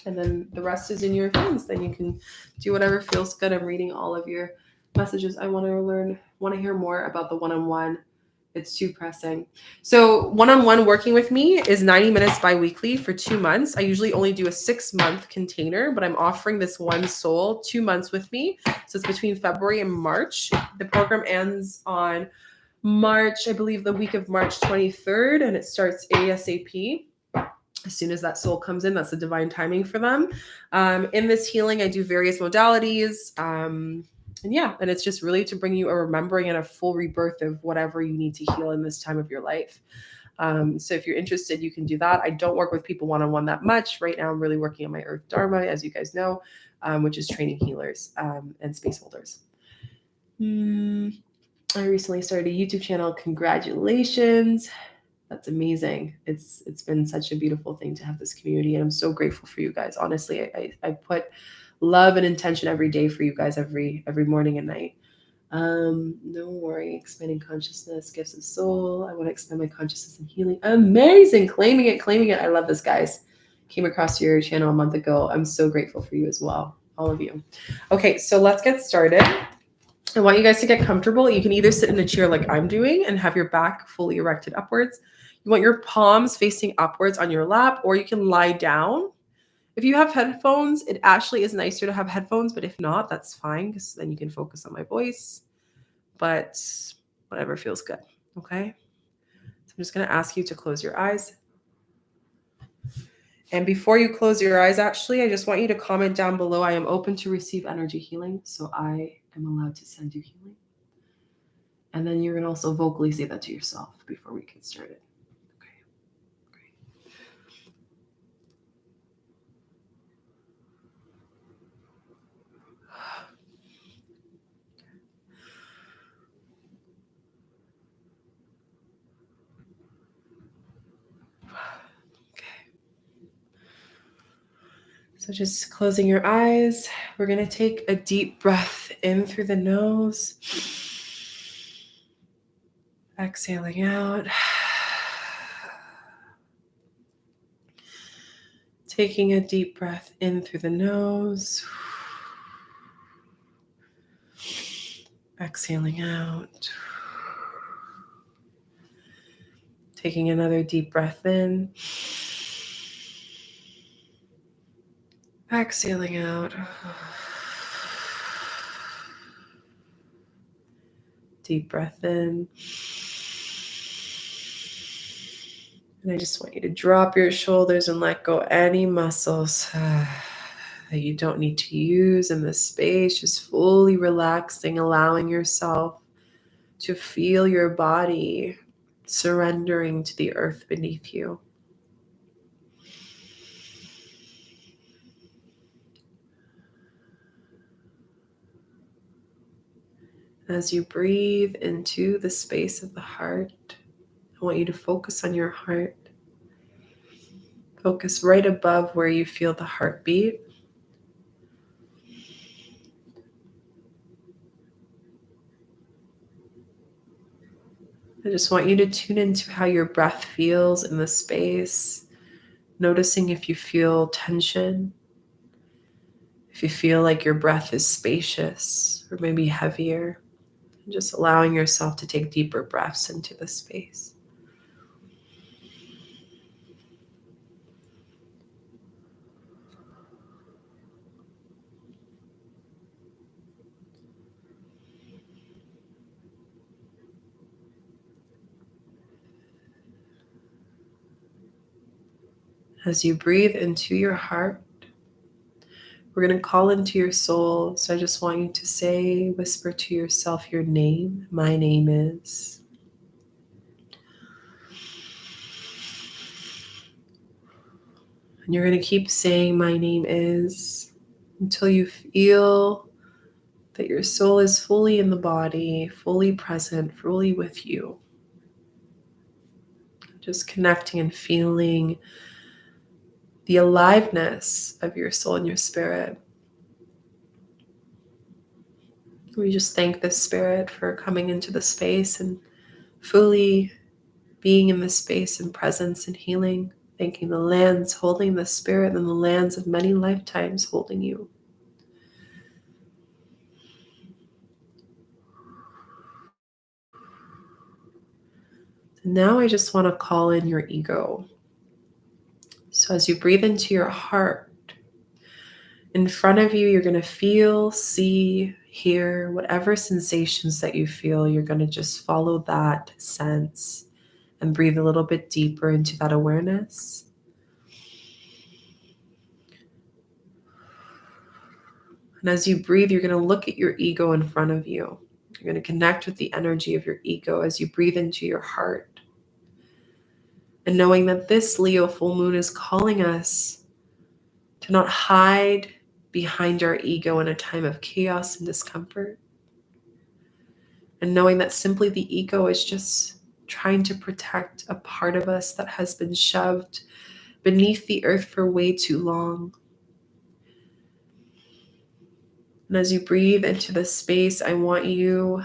And then the rest is in your hands. Then you can do whatever feels good. I'm reading all of your messages. I want to hear more about the one-on-one. It's too pressing. So one-on-one working with me is 90 minutes bi-weekly for 2 months. I usually only do a 6-month container, but I'm offering this one soul 2 months with me. So it's between February and March. The program ends on March, I believe the week of March 23rd, and it starts ASAP. As soon as that soul comes in, that's the divine timing for them. In this healing, I do various modalities. And it's just really to bring you a remembering and a full rebirth of whatever you need to heal in this time of your life. So if you're interested, you can do that. I don't work with people one-on-one that much. Right now, I'm really working on my Earth Dharma, as you guys know, which is training healers and space holders. I recently started a YouTube channel. Congratulations. That's amazing. It's been such a beautiful thing to have this community, and I'm so grateful for you guys. Honestly, I put love and intention every day for you guys, every morning and night. No worry, expanding consciousness, gifts of soul. I want to expand my consciousness and healing. Amazing. Claiming it. I love this, guys. Came across your channel a month ago. I'm so grateful for you as well, all of you. Okay, so let's get started. I want you guys to get comfortable. You can either sit in a chair like I'm doing and have your back fully erected upwards. You want your palms facing upwards on your lap, or you can lie down If you have headphones, it actually is nicer to have headphones, but if not, that's fine because then you can focus on my voice. But whatever feels good, okay? So I'm just going to ask you to close your eyes. And before you close your eyes, actually, I just want you to comment down below. I am open to receive energy healing, so I am allowed to send you healing. And then you're going to also vocally say that to yourself before we get started. Okay, great. So just closing your eyes, we're going to take a deep breath in through the nose. Exhaling out. Taking a deep breath in through the nose. Exhaling out. Taking another deep breath in. Exhaling out. Deep breath in. And I just want you to drop your shoulders and let go any muscles that you don't need to use in this space. Just fully relaxing, allowing yourself to feel your body surrendering to the earth beneath you. As you breathe into the space of the heart, I want you to focus on your heart. Focus right above where you feel the heartbeat. I just want you to tune into how your breath feels in the space, noticing if you feel tension, if you feel like your breath is spacious or maybe heavier, and just allowing yourself to take deeper breaths into the space. As you breathe into your heart, we're going to call into your soul. So I just want you to say, whisper to yourself your name. My name is. And you're going to keep saying, my name is, until you feel that your soul is fully in the body, fully present, fully with you. Just connecting and feeling the aliveness of your soul and your spirit. We just thank the spirit for coming into the space and fully being in the space and presence and healing. Thanking the lands holding the spirit and the lands of many lifetimes holding you. And now I just want to call in your ego. So as you breathe into your heart, in front of you, you're going to feel, see, hear, whatever sensations that you feel, you're going to just follow that sense and breathe a little bit deeper into that awareness. And as you breathe, you're going to look at your ego in front of you. You're going to connect with the energy of your ego as you breathe into your heart. And knowing that this Leo full moon is calling us to not hide behind our ego in a time of chaos and discomfort. And knowing that simply the ego is just trying to protect a part of us that has been shoved beneath the earth for way too long. And as you breathe into this space, I want you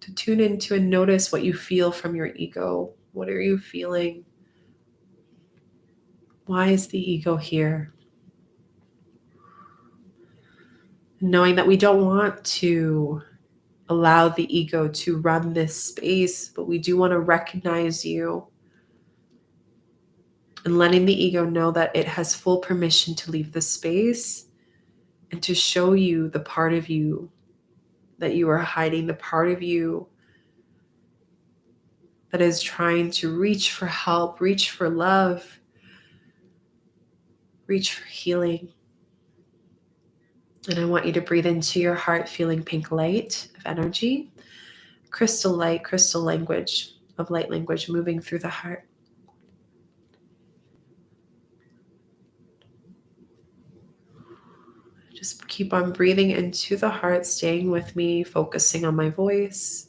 to tune into and notice what you feel from your ego. What are you feeling? Why is the ego here? Knowing that we don't want to allow the ego to run this space, but we do want to recognize you and letting the ego know that it has full permission to leave the space and to show you the part of you that you are hiding, the part of you that is trying to reach for help, reach for love, reach for healing. And I want you to breathe into your heart, feeling pink light of energy, crystal light, crystal language of light language moving through the heart. Just keep on breathing into the heart, staying with me, focusing on my voice.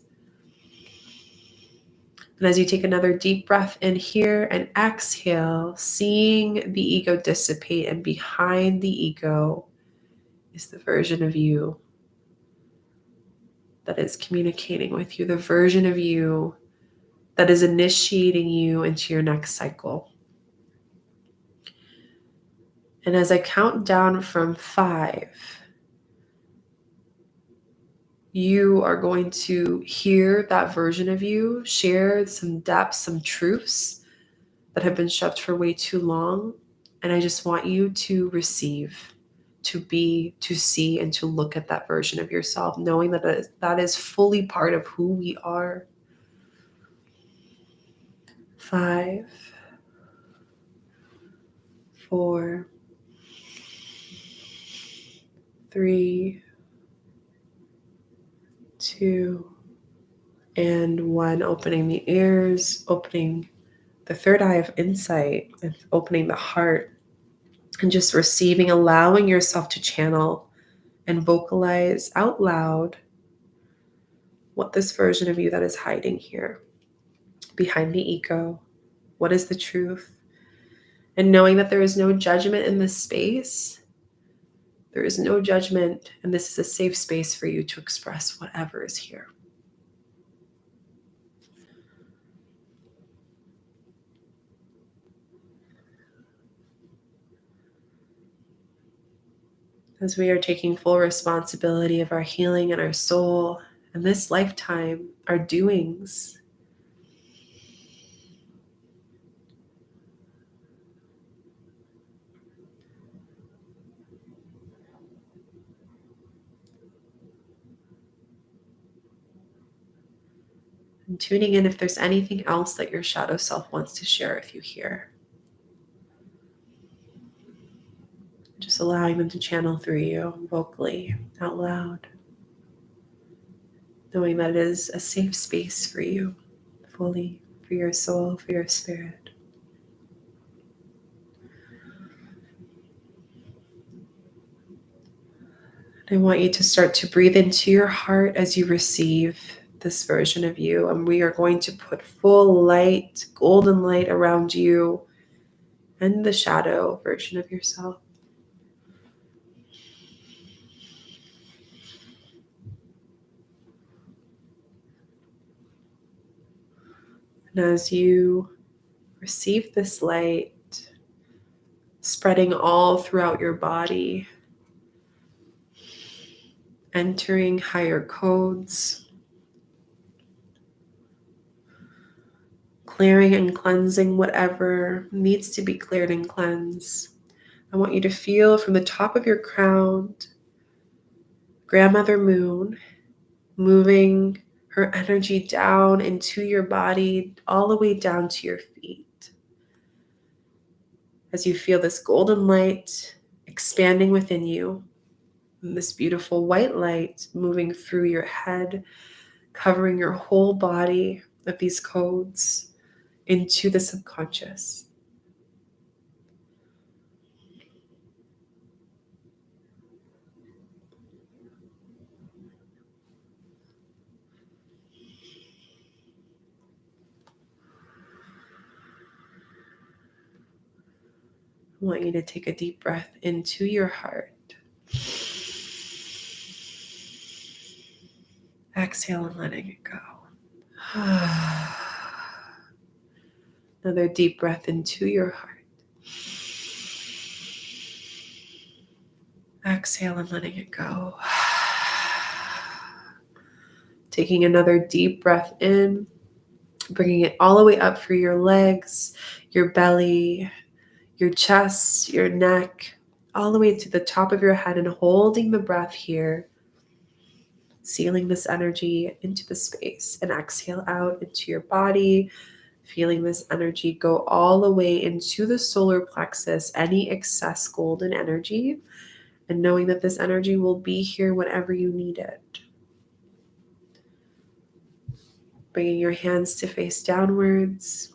And as you take another deep breath in here and exhale, seeing the ego dissipate, and behind the ego is the version of you that is communicating with you, the version of you that is initiating you into your next cycle. And as I count down from 5, you are going to hear that version of you share some depths, some truths that have been shoved for way too long. And I just want you to receive, to be, to see, and to look at that version of yourself, knowing that that is fully part of who we are. 5, 4, 3, 2, and 1. Opening the ears, opening the third eye of insight, and opening the heart, and just receiving, allowing yourself to channel and vocalize out loud what this version of you that is hiding here behind the ego, what is the truth? And knowing that there is no judgment in this space. There is no judgment, and this is a safe space for you to express whatever is here. As we are taking full responsibility of our healing and our soul, and this lifetime, our doings, and tuning in if there's anything else that your shadow self wants to share with you here. Just allowing them to channel through you vocally, out loud. Knowing that it is a safe space for you, fully, for your soul, for your spirit. I want you to start to breathe into your heart as you receive this version of you. And we are going to put full light, golden light around you and the shadow version of yourself. And as you receive this light, spreading all throughout your body, entering higher codes, clearing and cleansing whatever needs to be cleared and cleansed. I want you to feel from the top of your crown, Grandmother Moon, moving her energy down into your body, all the way down to your feet. As you feel this golden light expanding within you, and this beautiful white light moving through your head, covering your whole body of these codes into the subconscious. I want you to take a deep breath into your heart. Exhale and letting it go. Another deep breath into your heart. Exhale and letting it go. Taking another deep breath in Bringing it all the way up through your legs, your belly, your chest, your neck, all the way to the top of your head, and holding the breath here, sealing this energy into the space, and exhale out into your body, feeling this energy go all the way into the solar plexus, any excess golden energy, and knowing that this energy will be here whenever you need it. Bringing your hands to face downwards.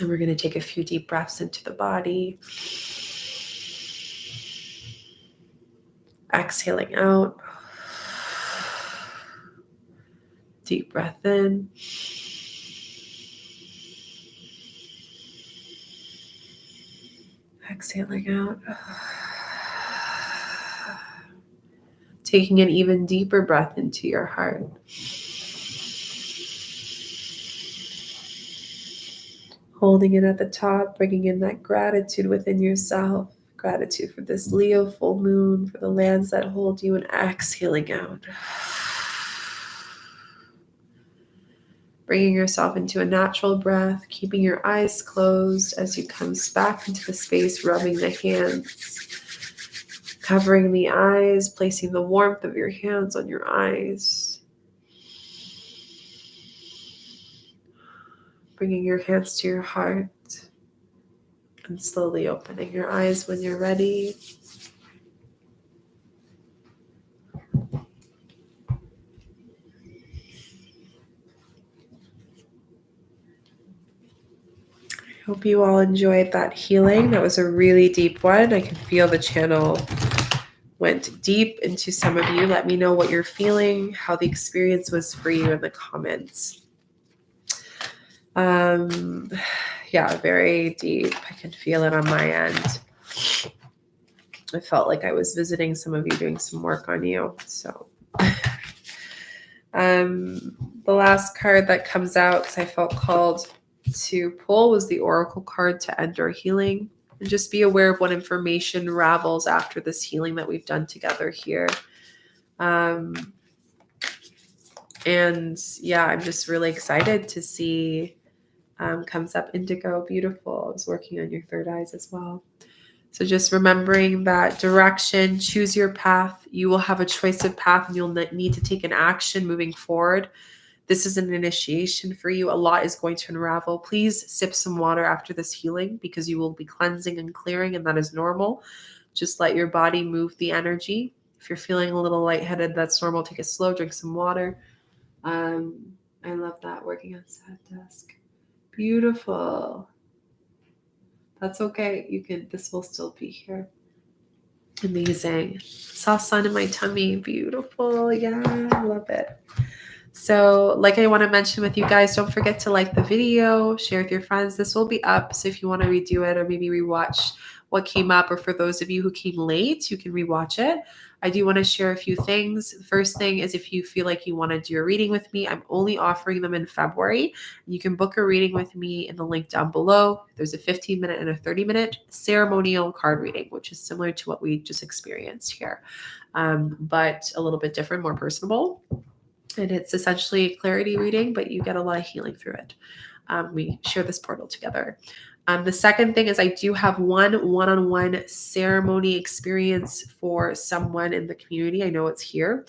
And we're going to take a few deep breaths into the body. Exhaling out. Deep breath in. Exhaling out. Taking an even deeper breath into your heart. Holding it at the top, bringing in that gratitude within yourself. Gratitude for this Leo full moon, for the lands that hold you, and exhaling out. Bringing yourself into a natural breath, keeping your eyes closed as you come back into the space, rubbing the hands, covering the eyes, placing the warmth of your hands on your eyes. Bringing your hands to your heart and slowly opening your eyes when you're ready. Hope you all enjoyed that healing. That was a really deep one. I can feel the channel went deep into some of you. Let me know what you're feeling, how the experience was for you in the comments. Yeah, very deep. I can feel it on my end. I felt like I was visiting some of you, doing some work on you. So the last card that comes out, because I felt called to pull, was the Oracle card to end our healing. And just be aware of what information ravels after this healing that we've done together here. And yeah, I'm just really excited to see comes up indigo. Beautiful. I was working on your third eyes as well. So just remembering that direction, choose your path. You will have a choice of path and you'll need to take an action moving forward. This is an initiation for you. A lot is going to unravel. Please sip some water after this healing because you will be cleansing and clearing, and that is normal. Just let your body move the energy. If you're feeling a little lightheaded, that's normal. Take it slow, drink some water. I love that, working on sad desk. Beautiful. That's okay. This will still be here. Amazing. Saw sun in my tummy. Beautiful. Yeah, I love it. So like I want to mention with you guys, don't forget to like the video, share with your friends. This will be up. So if you want to redo it or maybe rewatch what came up, or for those of you who came late, you can rewatch it. I do want to share a few things. First thing is, if you feel like you want to do a reading with me, I'm only offering them in February. You can book a reading with me in the link down below. There's a 15-minute and a 30-minute ceremonial card reading, which is similar to what we just experienced here, but a little bit different, more personable. And it's essentially a clarity reading, but you get a lot of healing through it. We share this portal together. The second thing is, I do have one-on-one ceremony experience for someone in the community. I know it's here.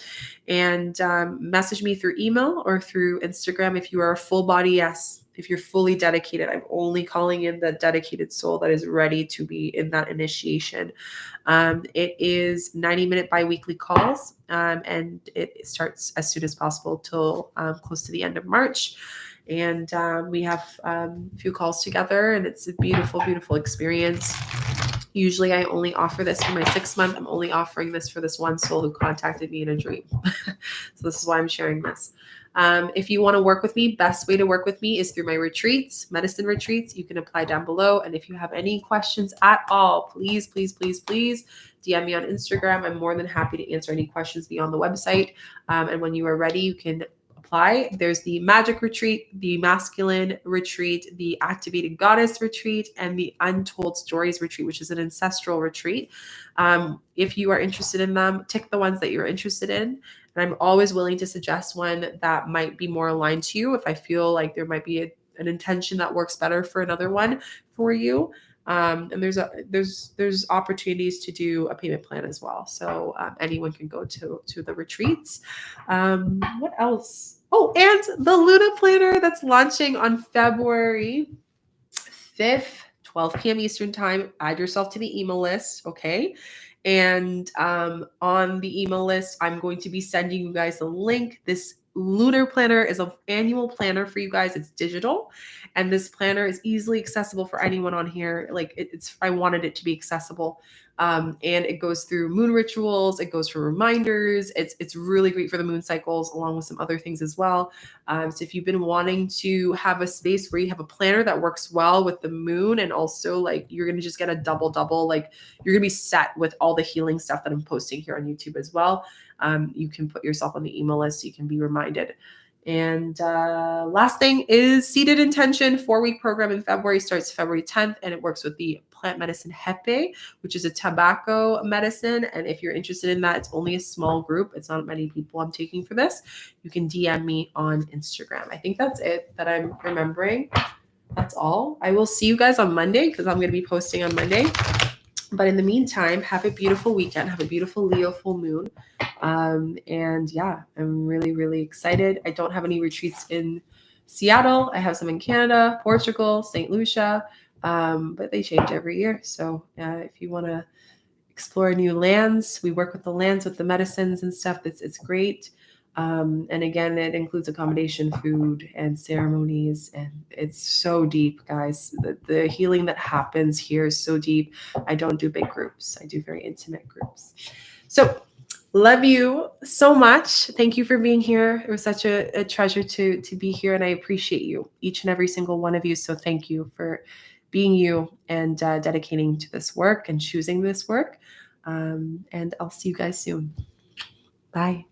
And message me through email or through Instagram if you are a full body yes. If you're fully dedicated, I'm only calling in the dedicated soul that is ready to be in that initiation. It is 90-minute bi-weekly calls, and it starts as soon as possible till close to the end of March. And we have a few calls together, and it's a beautiful, beautiful experience. Usually I only offer this for my 6 month. I'm only offering this for this one soul who contacted me in a dream. So this is why I'm sharing this. If you want to work with me, best way to work with me is through my retreats, medicine retreats. You can apply down below. And if you have any questions at all, please, please, please, please DM me on Instagram. I'm more than happy to answer any questions beyond the website. And when you are ready, you can apply. There's the magic retreat, the masculine retreat, the activated goddess retreat, and the untold stories retreat, which is an ancestral retreat. If you are interested in them, tick the ones that you're interested in. And I'm always willing to suggest one that might be more aligned to you if I feel like there might be an intention that works better for another one for you. And there's opportunities to do a payment plan as well. So anyone can go to the retreats. What else? Oh, and the Luna Planner that's launching on February 5th, 12 p.m. Eastern time. Add yourself to the email list, okay? And on the email list, I'm going to be sending you guys a link. This Lunar Planner is an annual planner for you guys. It's digital, and this planner is easily accessible for anyone on here. Like I wanted it to be accessible, and it goes through moon rituals. It goes through reminders. It's really great for the moon cycles, along with some other things as well. So if you've been wanting to have a space where you have a planner that works well with the moon, and also like you're gonna just get a double, like you're gonna be set with all the healing stuff that I'm posting here on YouTube as well. You can put yourself on the email list so you can be reminded. And last thing is Seated Intention 4-week program in February, starts February 10th, and it works with the plant medicine Hepe, which is a tobacco medicine. And if you're interested in that, it's only a small group. It's not many people I'm taking for this. You can DM me on Instagram. I think that's it that I'm remembering. That's all. I will see you guys on Monday because I'm going to be posting on Monday. But in the meantime, have a beautiful weekend. Have a beautiful Leo full moon. And yeah, I'm really, really excited. I don't have any retreats in Seattle. I have some in Canada, Portugal, St. Lucia, but they change every year. So if you want to explore new lands, we work with the lands with the medicines and stuff. It's great. And again, it includes accommodation, food, and ceremonies. And it's so deep, guys. The healing that happens here is so deep. I don't do big groups. I do very intimate groups. So love you so much. Thank you for being here. It was such a treasure to be here. And I appreciate you, each and every single one of you. So thank you for being you and dedicating to this work and choosing this work. And I'll see you guys soon. Bye.